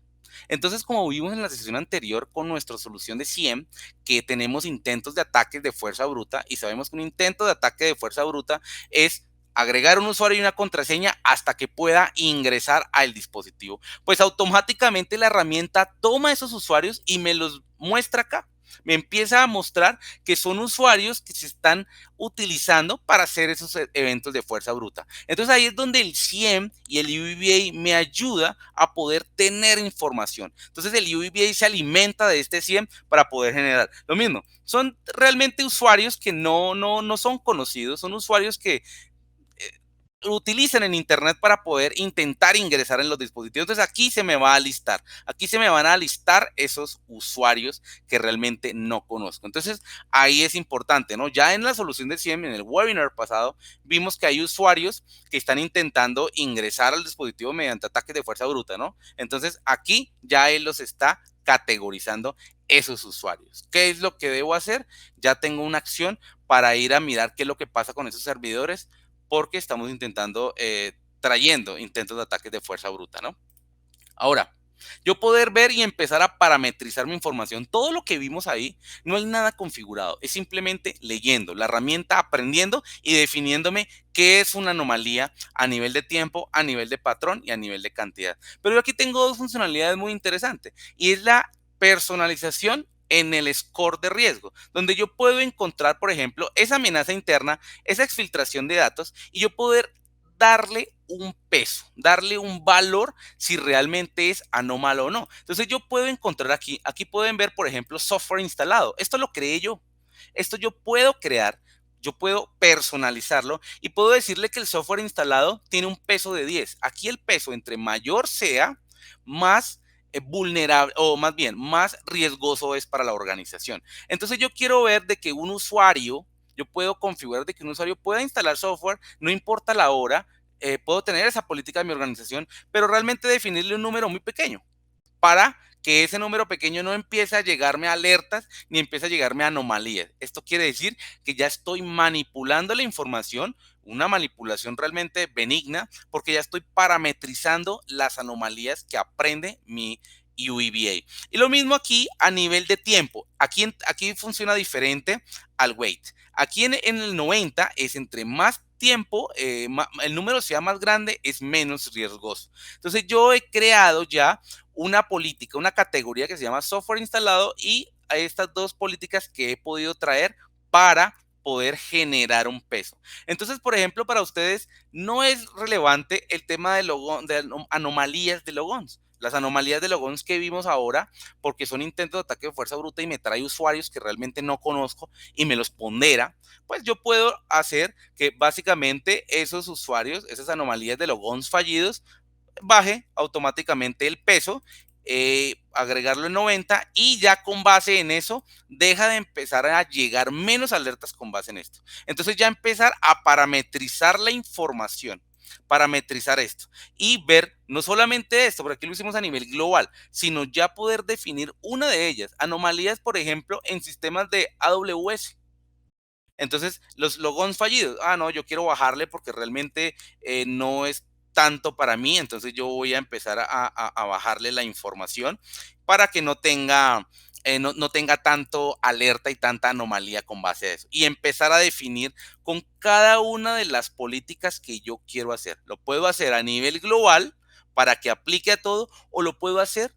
entonces como vimos en la sesión anterior con nuestra solución de CIEM, que tenemos intentos de ataques de fuerza bruta y sabemos que un intento de ataque de fuerza bruta es agregar un usuario y una contraseña hasta que pueda ingresar al dispositivo. Pues automáticamente la herramienta toma esos usuarios y me los muestra acá. Me empieza a mostrar que son usuarios que se están utilizando para hacer esos eventos de fuerza bruta. Entonces ahí es donde el SIEM y el UEBA me ayuda a poder tener información. Entonces el UEBA se alimenta de este SIEM para poder generar lo mismo. Son realmente usuarios que no son conocidos, son usuarios que utilizan en internet para poder intentar ingresar en los dispositivos. Entonces aquí se me va a listar, aquí se me van a listar esos usuarios que realmente no conozco. Entonces ahí es importante, ¿no? Ya en la solución de SIEM, en el webinar pasado, vimos que hay usuarios que están intentando ingresar al dispositivo mediante ataques de fuerza bruta, ¿no? Entonces aquí ya él los está categorizando esos usuarios. ¿Qué es lo que debo hacer? Ya tengo una acción para ir a mirar qué es lo que pasa con esos servidores, porque estamos trayendo intentos de ataques de fuerza bruta, ¿no? Ahora, yo poder ver y empezar a parametrizar mi información. Todo lo que vimos ahí, no hay nada configurado. Es simplemente leyendo la herramienta, aprendiendo y definiéndome qué es una anomalía a nivel de tiempo, a nivel de patrón y a nivel de cantidad. Pero yo aquí tengo dos funcionalidades muy interesantes y es la personalización en el score de riesgo, donde yo puedo encontrar, por ejemplo, esa amenaza interna, esa exfiltración de datos y yo poder darle un peso, darle un valor si realmente es anómalo o no. Entonces yo puedo encontrar aquí pueden ver, por ejemplo, software instalado. Esto lo creé yo. Esto yo puedo crear, yo puedo personalizarlo y puedo decirle que el software instalado tiene un peso de 10. Aquí el peso entre mayor sea, más vulnerable o más bien más riesgoso es para la organización. Entonces yo quiero ver de que un usuario, yo puedo configurar de que un usuario pueda instalar software, no importa la hora, puedo tener esa política de mi organización, pero realmente definirle un número muy pequeño para que ese número pequeño no empiece a llegarme a alertas ni empiece a llegarme a anomalías. Esto quiere decir que ya estoy manipulando la información, una manipulación realmente benigna, porque ya estoy parametrizando las anomalías que aprende mi UEBA. Y lo mismo aquí a nivel de tiempo. Aquí funciona diferente al weight. Aquí en el 90 es entre más tiempo, el número sea más grande, es menos riesgoso. Entonces yo he creado ya una política, una categoría que se llama software instalado y a estas dos políticas que he podido traer para poder generar un peso. Entonces, por ejemplo, para ustedes no es relevante el tema de anomalías de logons. Las anomalías de logons que vimos ahora, porque son intentos de ataque de fuerza bruta y me trae usuarios que realmente no conozco y me los pondera, pues yo puedo hacer que básicamente esos usuarios, esas anomalías de logons fallidos, baje automáticamente el peso, agregarlo en 90 y ya con base en eso deja de empezar a llegar menos alertas con base en esto. Entonces ya empezar a parametrizar la información, parametrizar esto y ver no solamente esto, porque aquí lo hicimos a nivel global, sino ya poder definir una de ellas, anomalías, por ejemplo, en sistemas de AWS. Entonces, los logons fallidos, no, yo quiero bajarle porque realmente no es tanto para mí, entonces yo voy a empezar a bajarle la información para que no tenga tanto alerta y tanta anomalía con base a eso. Y empezar a definir con cada una de las políticas que yo quiero hacer. Lo puedo hacer a nivel global para que aplique a todo o lo puedo hacer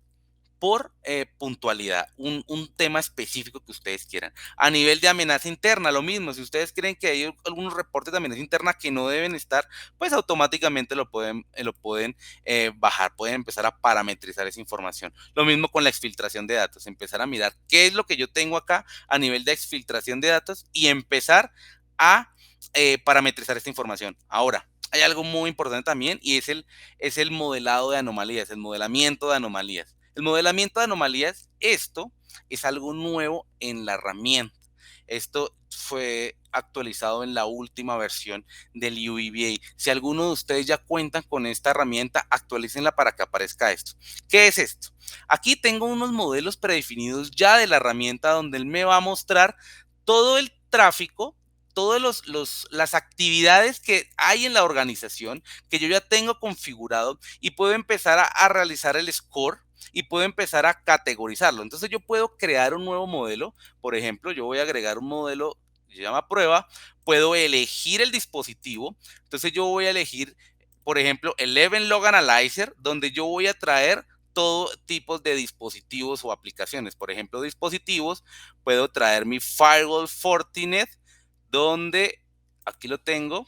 por puntualidad, un tema específico que ustedes quieran. A nivel de amenaza interna, lo mismo. Si ustedes creen que hay algunos reportes de amenaza interna que no deben estar, pues automáticamente lo pueden bajar, pueden empezar a parametrizar esa información. Lo mismo con la exfiltración de datos, empezar a mirar qué es lo que yo tengo acá a nivel de exfiltración de datos y empezar a parametrizar esta información. Ahora, hay algo muy importante también y es el modelado de anomalías, el modelamiento de anomalías. El modelamiento de anomalías, esto es algo nuevo en la herramienta. Esto fue actualizado en la última versión del UEBA. Si alguno de ustedes ya cuentan con esta herramienta, actualícenla para que aparezca esto. ¿Qué es esto? Aquí tengo unos modelos predefinidos ya de la herramienta donde él me va a mostrar todo el tráfico, todas las actividades que hay en la organización que yo ya tengo configurado y puedo empezar a realizar el score y puedo empezar a categorizarlo. Entonces yo puedo crear un nuevo modelo. Por ejemplo, yo voy a agregar un modelo que se llama prueba. Puedo elegir el dispositivo. Entonces yo voy a elegir, por ejemplo, el Event Log Analyzer, donde yo voy a traer todo tipo de dispositivos o aplicaciones. Por ejemplo, dispositivos, puedo traer mi firewall Fortinet, donde aquí lo tengo,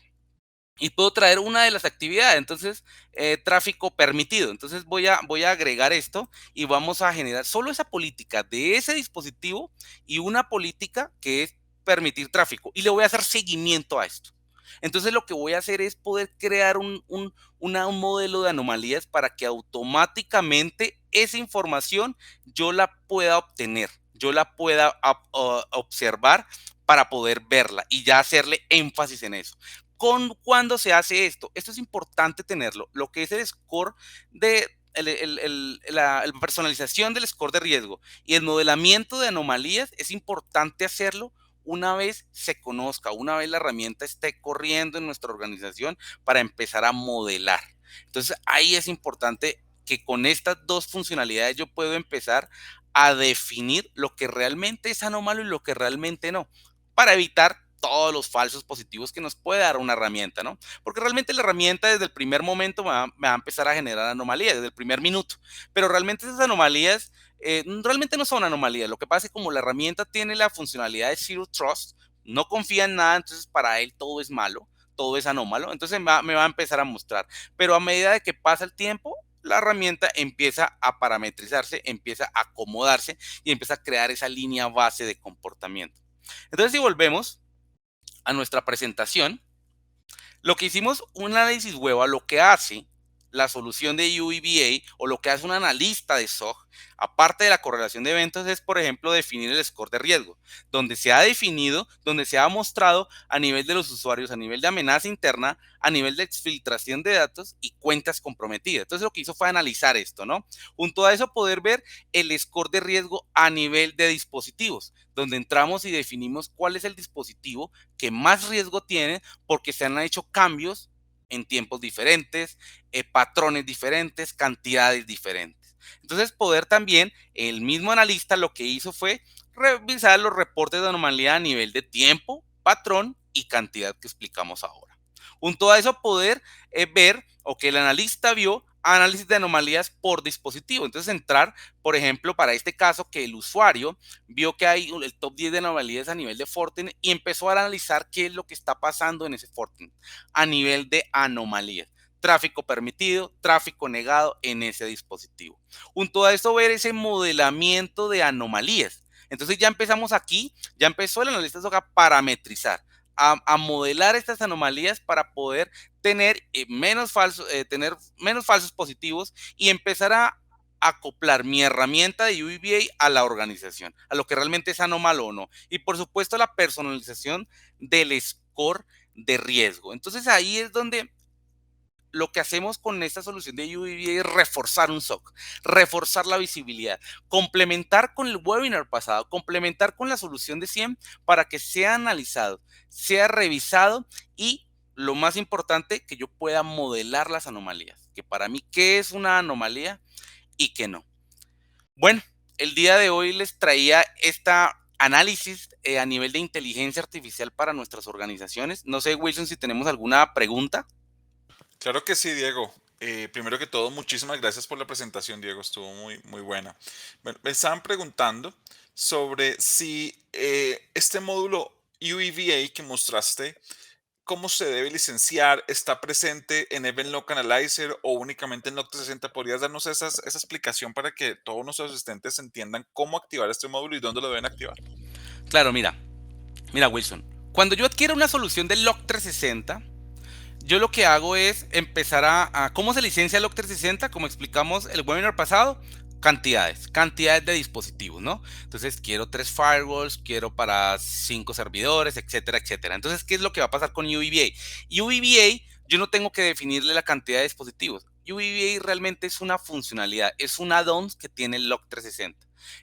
y puedo traer una de las actividades. Entonces, tráfico permitido. Entonces voy a agregar esto y vamos a generar solo esa política de ese dispositivo y una política que es permitir tráfico. Y le voy a hacer seguimiento a esto. Entonces lo que voy a hacer es poder crear un modelo de anomalías para que automáticamente esa información yo la pueda obtener, yo la pueda observar para poder verla y ya hacerle énfasis en eso. ¿Cuándo se hace esto? Esto es importante tenerlo. Lo que es el score de la personalización del score de riesgo y el modelamiento de anomalías es importante hacerlo una vez se conozca, una vez la herramienta esté corriendo en nuestra organización para empezar a modelar. Entonces ahí es importante que con estas dos funcionalidades yo puedo empezar a definir lo que realmente es anómalo y lo que realmente no, para evitar todos los falsos positivos que nos puede dar una herramienta, ¿no? Porque realmente la herramienta desde el primer momento me va a empezar a generar anomalías, desde el primer minuto, pero realmente esas anomalías realmente no son anomalías. Lo que pasa es que como la herramienta tiene la funcionalidad de Zero Trust, no confía en nada, entonces para él todo es malo, todo es anómalo, entonces me va a empezar a mostrar. Pero a medida de que pasa el tiempo, la herramienta empieza a parametrizarse, empieza a acomodarse y empieza a crear esa línea base de comportamiento. Entonces, si volvemos a nuestra presentación, lo que hicimos un análisis web a lo que hace la solución de UEBA o lo que hace un analista de SOC, aparte de la correlación de eventos, es, por ejemplo, definir el score de riesgo, donde se ha definido, donde se ha mostrado a nivel de los usuarios, a nivel de amenaza interna, a nivel de exfiltración de datos y cuentas comprometidas. Entonces, lo que hizo fue analizar esto, ¿no? Junto a eso, poder ver el score de riesgo a nivel de dispositivos, donde entramos y definimos cuál es el dispositivo que más riesgo tiene porque se han hecho cambios en tiempos diferentes, patrones diferentes, cantidades diferentes. Entonces, poder también, el mismo analista lo que hizo fue revisar los reportes de anomalía a nivel de tiempo, patrón y cantidad que explicamos ahora. Junto a eso, poder ver o que el analista vio análisis de anomalías por dispositivo. Entonces, entrar, por ejemplo, para este caso, que el usuario vio que hay el top 10 de anomalías a nivel de Fortinet y empezó a analizar qué es lo que está pasando en ese Fortinet a nivel de anomalías. Tráfico permitido, tráfico negado en ese dispositivo. Junto a esto, ver ese modelamiento de anomalías. Entonces ya empezamos aquí, ya empezó el analista a parametrizar, a modelar estas anomalías para poder tener, tener menos falsos positivos y empezar a acoplar mi herramienta de UEBA a la organización, a lo que realmente es anómalo o no. Y por supuesto la personalización del score de riesgo. Entonces ahí es donde lo que hacemos con esta solución de UEBA es reforzar un SOC, reforzar la visibilidad, complementar con el webinar pasado, complementar con la solución de SIEM para que sea analizado, sea revisado y lo más importante, que yo pueda modelar las anomalías, que para mí qué es una anomalía y qué no. Bueno, el día de hoy les traía esta análisis a nivel de inteligencia artificial para nuestras organizaciones. No sé, Wilson, si tenemos alguna pregunta. Claro que sí, Diego. Primero que todo, muchísimas gracias por la presentación, Diego. Estuvo muy buena. Me estaban preguntando sobre si este módulo UEVA que mostraste, cómo se debe licenciar, está presente en Event Log Analyzer o únicamente en Log360. ¿Podrías darnos esa explicación para que todos nuestros asistentes entiendan cómo activar este módulo y dónde lo deben activar? Claro, mira Wilson, cuando yo adquiero una solución de Log360, yo lo que hago es empezar ¿cómo se licencia Log360? Como explicamos el webinar pasado, cantidades de dispositivos, ¿no? Entonces quiero 3 firewalls, quiero para 5 servidores, etcétera, etcétera. Entonces, ¿qué es lo que va a pasar con UEBA? UEBA, yo no tengo que definirle la cantidad de dispositivos. UEBA realmente es una funcionalidad, es un add-on que tiene el Log360.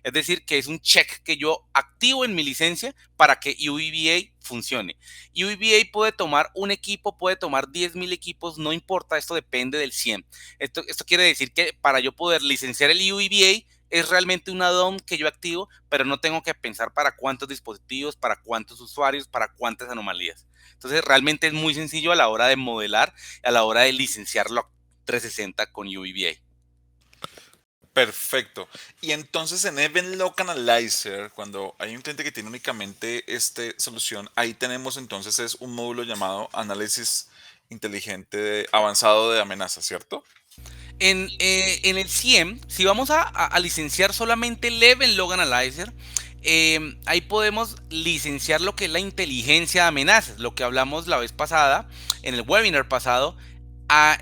Es decir, que es un check que yo activo en mi licencia para que UEBA funcione. UEBA puede tomar un equipo, puede tomar 10,000 equipos, no importa, esto depende del CIEM. Esto quiere decir que para yo poder licenciar el UEBA es realmente un add-on que yo activo, pero no tengo que pensar para cuántos dispositivos, para cuántos usuarios, para cuántas anomalías. Entonces realmente es muy sencillo a la hora de modelar, a la hora de licenciarlo 360 con UEBA. Perfecto. Y entonces en Event Log Analyzer, cuando hay un cliente que tiene únicamente esta solución, ahí tenemos entonces es un módulo llamado análisis inteligente avanzado de amenazas, ¿cierto? En el CIEM, si vamos a licenciar solamente el Event Log Analyzer, ahí podemos licenciar lo que es la inteligencia de amenazas, lo que hablamos la vez pasada, en el webinar pasado,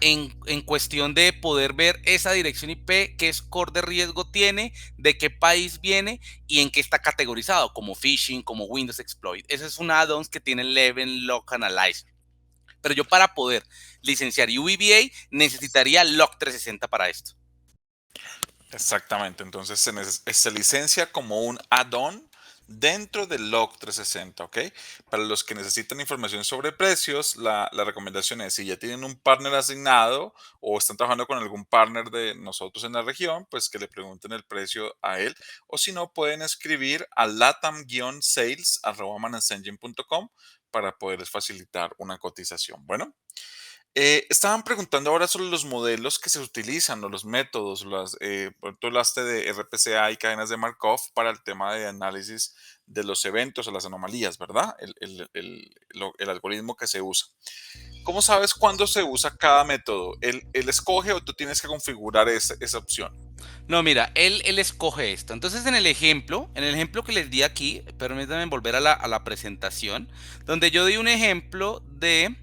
en cuestión de poder ver esa dirección IP, qué score de riesgo tiene, de qué país viene y en qué está categorizado, como phishing, como Windows Exploit. Ese es un add-on que tiene el Event Log Analyzer. Pero yo para poder licenciar UEBA necesitaría Log 360 para esto. Exactamente. Entonces se licencia como un add-on dentro del Log 360, ¿ok? Para los que necesitan información sobre precios, la recomendación es si ya tienen un partner asignado o están trabajando con algún partner de nosotros en la región, pues que le pregunten el precio a él. O si no, pueden escribir a latam-sales@manasengine.com para poderles facilitar una cotización. Bueno. Estaban preguntando ahora sobre los modelos que se utilizan o los métodos. Tú hablaste de RPCA y cadenas de Markov para el tema de análisis de los eventos o las anomalías, ¿verdad? El algoritmo que se usa. ¿Cómo sabes cuándo se usa cada método? ¿Él escoge o tú tienes que configurar esa opción? No, mira, él escoge esto. Entonces, en el ejemplo que les di aquí, permítanme volver a la presentación, donde yo di un ejemplo de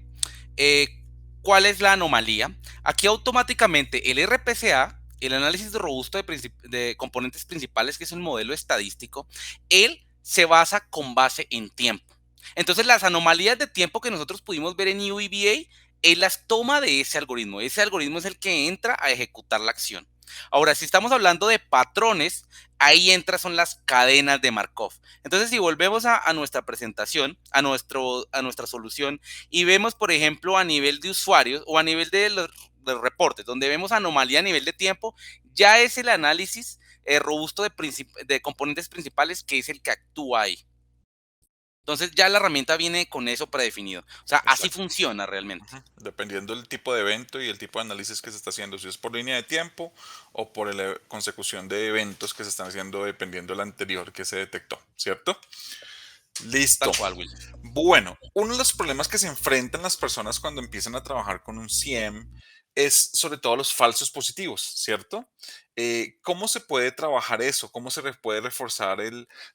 cuál es la anomalía. Aquí automáticamente el RPCA, el análisis de robusto de componentes principales, que es un modelo estadístico, él se basa con base en tiempo. Entonces, las anomalías de tiempo que nosotros pudimos ver en UEBA, él las toma de ese algoritmo. Ese algoritmo es el que entra a ejecutar la acción. Ahora, si estamos hablando de patrones, ahí entran son las cadenas de Markov. Entonces, si volvemos a nuestra presentación, a nuestra solución, y vemos, por ejemplo, a nivel de usuarios o a nivel de los reportes, donde vemos anomalía a nivel de tiempo, ya es el análisis robusto de componentes principales que es el que actúa ahí. Entonces, ya la herramienta viene con eso predefinido. O sea, así Exacto. funciona realmente. Ujú. Dependiendo del tipo de evento y el tipo de análisis que se está haciendo, si es por línea de tiempo o por la consecución de eventos que se están haciendo dependiendo del anterior que se detectó, ¿cierto? Listo. Tal cual, Wilson. Bueno, uno de los problemas que se enfrentan las personas cuando empiezan a trabajar con un CIEM es sobre todo los falsos positivos, ¿cierto? ¿Cómo se puede trabajar eso? ¿Cómo se puede reforzar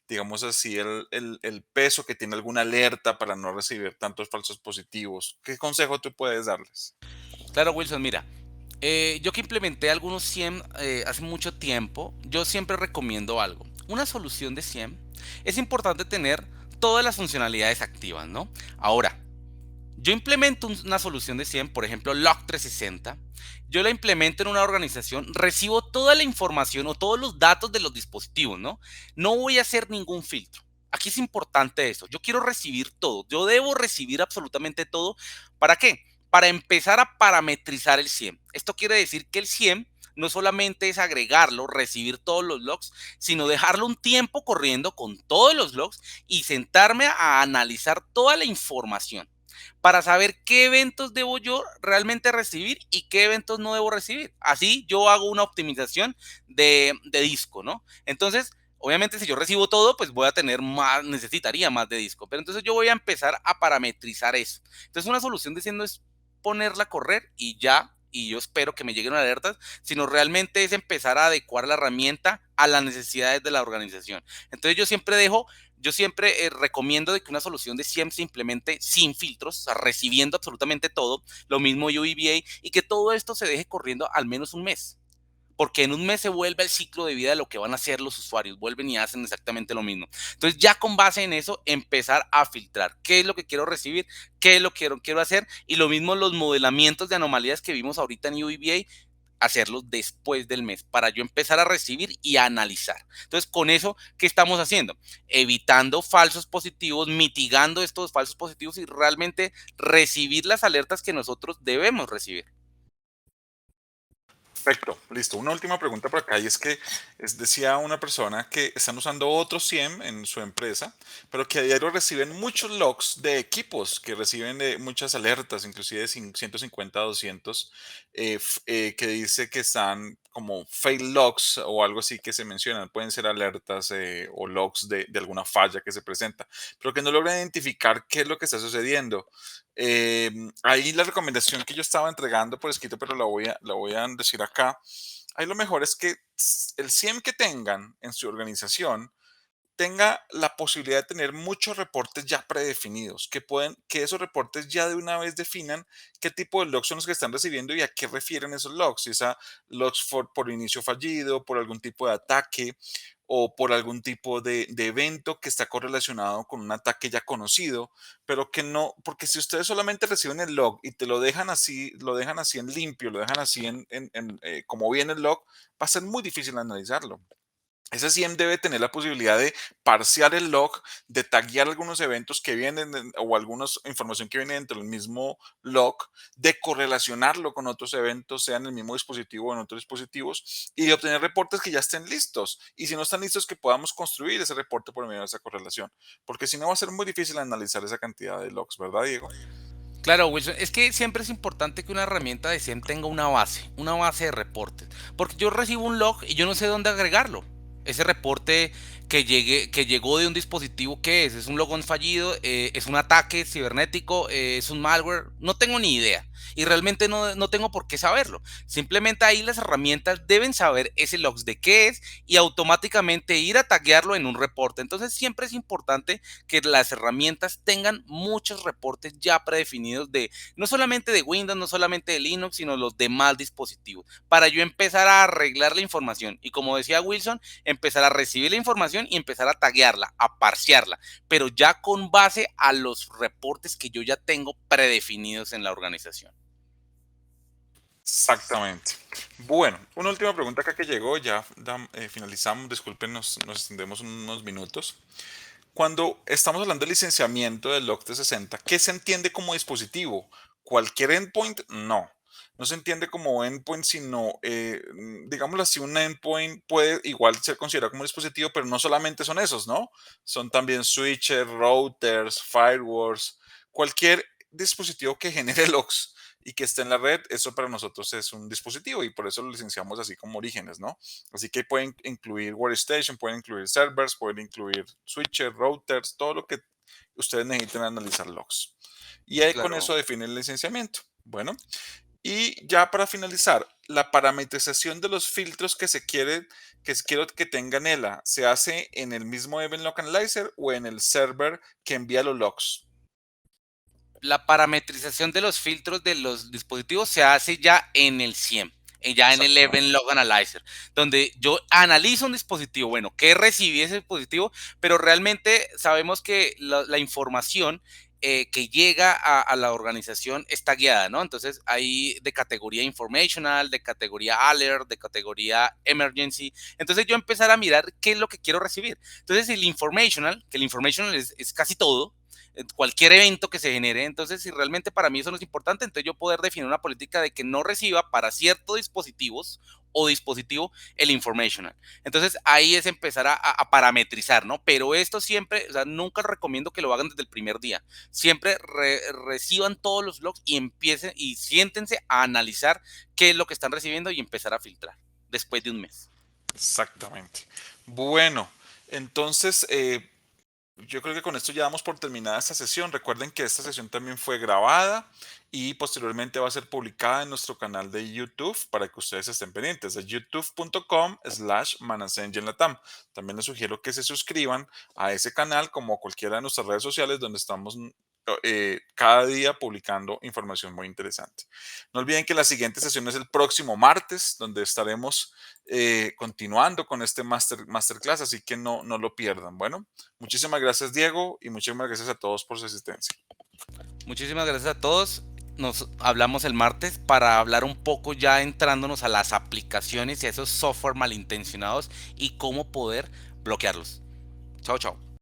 digamos así, el peso que tiene alguna alerta para no recibir tantos falsos positivos? ¿Qué consejo tú puedes darles? Claro, Wilson, mira, yo que implementé algunos SIEM hace mucho tiempo, yo siempre recomiendo algo. Una solución de SIEM es importante tener todas las funcionalidades activas, ¿no? Ahora, yo implemento una solución de SIEM, por ejemplo, Log 360. Yo la implemento en una organización, recibo toda la información o todos los datos de los dispositivos, ¿no? No voy a hacer ningún filtro. Aquí es importante eso. Yo quiero recibir todo. Yo debo recibir absolutamente todo. ¿Para qué? Para empezar a parametrizar el SIEM. Esto quiere decir que el SIEM no solamente es agregarlo, recibir todos los logs, sino dejarlo un tiempo corriendo con todos los logs y sentarme a analizar toda la información para saber qué eventos debo yo realmente recibir y qué eventos no debo recibir. Así yo hago una optimización de disco, ¿no? Entonces, obviamente si yo recibo todo, pues voy a tener más, necesitaría más de disco. Pero entonces yo voy a empezar a parametrizar eso. Entonces una solución diciendo es ponerla a correr y ya, y yo espero que me lleguen alertas, sino realmente es empezar a adecuar la herramienta a las necesidades de la organización. Entonces yo siempre recomiendo de que una solución de SIEM se implemente sin filtros, o sea, recibiendo absolutamente todo, lo mismo UEBA, y que todo esto se deje corriendo al menos un mes. Porque en un mes se vuelve el ciclo de vida de lo que van a hacer los usuarios, vuelven y hacen exactamente lo mismo. Entonces ya con base en eso, empezar a filtrar qué es lo que quiero recibir, qué es lo que quiero hacer, y lo mismo los modelamientos de anomalías que vimos ahorita en UEBA, hacerlos después del mes para yo empezar a recibir y a analizar. Entonces, con eso, ¿qué estamos haciendo? Evitando falsos positivos, mitigando estos falsos positivos y realmente recibir las alertas que nosotros debemos recibir. Perfecto, listo. Una última pregunta por acá y es que decía una persona que están usando otro SIEM en su empresa, pero que a diario reciben muchos logs de equipos, que reciben muchas alertas, inclusive de 150 a 200, que dice que están como fail logs o algo así que se mencionan, pueden ser alertas o logs de alguna falla que se presenta, pero que no logran identificar qué es lo que está sucediendo. Ahí la recomendación que yo estaba entregando por escrito, pero la voy a decir acá. Ahí lo mejor es que el CIEM que tengan en su organización tenga la posibilidad de tener muchos reportes ya predefinidos, que esos reportes ya de una vez definan qué tipo de logs son los que están recibiendo y a qué refieren esos logs, si es a logs por inicio fallido, por algún tipo de ataque o por algún tipo de evento que está correlacionado con un ataque ya conocido, pero que no, porque si ustedes solamente reciben el log y te lo dejan así en limpio, lo dejan así como viene el log, va a ser muy difícil analizarlo. Ese SIEM debe tener la posibilidad de parsear el log, de taguear algunos eventos que vienen o alguna información que viene dentro del mismo log, de correlacionarlo con otros eventos, sea en el mismo dispositivo o en otros dispositivos, y de obtener reportes que ya estén listos. Y si no están listos, que podamos construir ese reporte por medio de esa correlación. Porque si no, va a ser muy difícil analizar esa cantidad de logs, ¿verdad, Diego? Claro, Wilson, es que siempre es importante que una herramienta de SIEM tenga una base de reportes, porque yo recibo un log y yo no sé dónde agregarlo. Ese reporte que llegó de un dispositivo, ¿qué es? ¿Es un logón fallido? ¿Es un ataque cibernético? ¿Es un malware? No tengo ni idea. Y realmente no tengo por qué saberlo. Simplemente ahí las herramientas deben saber ese logs de qué es y automáticamente ir a taguearlo en un reporte. Entonces siempre es importante que las herramientas tengan muchos reportes ya predefinidos de no solamente de Windows, no solamente de Linux, sino los demás dispositivos, para yo empezar a arreglar la información. Y como decía Wilson, empezar a recibir la información y empezar a taguearla, a parsearla, pero ya con base a los reportes que yo ya tengo predefinidos en la organización. Exactamente. Bueno, una última pregunta acá que llegó, ya finalizamos, disculpen, nos extendemos unos minutos. Cuando estamos hablando de licenciamiento del log 360, ¿qué se entiende como dispositivo? ¿Cualquier endpoint? No. No se entiende como endpoint, sino, digámoslo así, un endpoint puede igual ser considerado como dispositivo, pero no solamente son esos, ¿no? Son también switches, routers, firewalls, cualquier dispositivo que genere logs y que esté en la red, eso para nosotros es un dispositivo y por eso lo licenciamos así como orígenes, ¿no? Así que pueden incluir workstation, pueden incluir servers, pueden incluir switches, routers, todo lo que ustedes necesiten analizar logs. Y ahí con Claro. eso define el licenciamiento. Bueno, y ya para finalizar, la parametrización de los filtros quiero que tengan ELA, ¿se hace en el mismo Event Log Analyzer o en el server que envía los logs? La parametrización de los filtros de los dispositivos se hace ya en el SIEM, ya en el Event Exactamente. Log Analyzer, donde yo analizo un dispositivo, bueno, qué recibí ese dispositivo, pero realmente sabemos que la información que llega a la organización está guiada, ¿no? Entonces, hay de categoría informational, de categoría alert, de categoría emergency. Entonces, yo empezar a mirar qué es lo que quiero recibir. Entonces, el informational, que el informational es casi todo, cualquier evento que se genere. Entonces, si realmente para mí eso no es importante, entonces yo poder definir una política de que no reciba para ciertos dispositivos o dispositivo el informational. Entonces, ahí es empezar a parametrizar, ¿no? Pero esto siempre, o sea, nunca recomiendo que lo hagan desde el primer día. Siempre reciban todos los logs y empiecen y siéntense a analizar qué es lo que están recibiendo y empezar a filtrar después de un mes. Exactamente. Bueno, entonces yo creo que con esto ya damos por terminada esta sesión. Recuerden que esta sesión también fue grabada y posteriormente va a ser publicada en nuestro canal de YouTube para que ustedes estén pendientes de youtube.com/manasengenlatam. También les sugiero que se suscriban a ese canal como a cualquiera de nuestras redes sociales donde estamos cada día publicando información muy interesante. No olviden que la siguiente sesión es el próximo martes, donde estaremos continuando con este masterclass, así que no lo pierdan. Bueno, muchísimas gracias, Diego, y muchísimas gracias a todos por su asistencia. Muchísimas gracias a todos. Nos hablamos el martes para hablar un poco ya entrándonos a las aplicaciones y a esos software malintencionados y cómo poder bloquearlos. Chao, chao.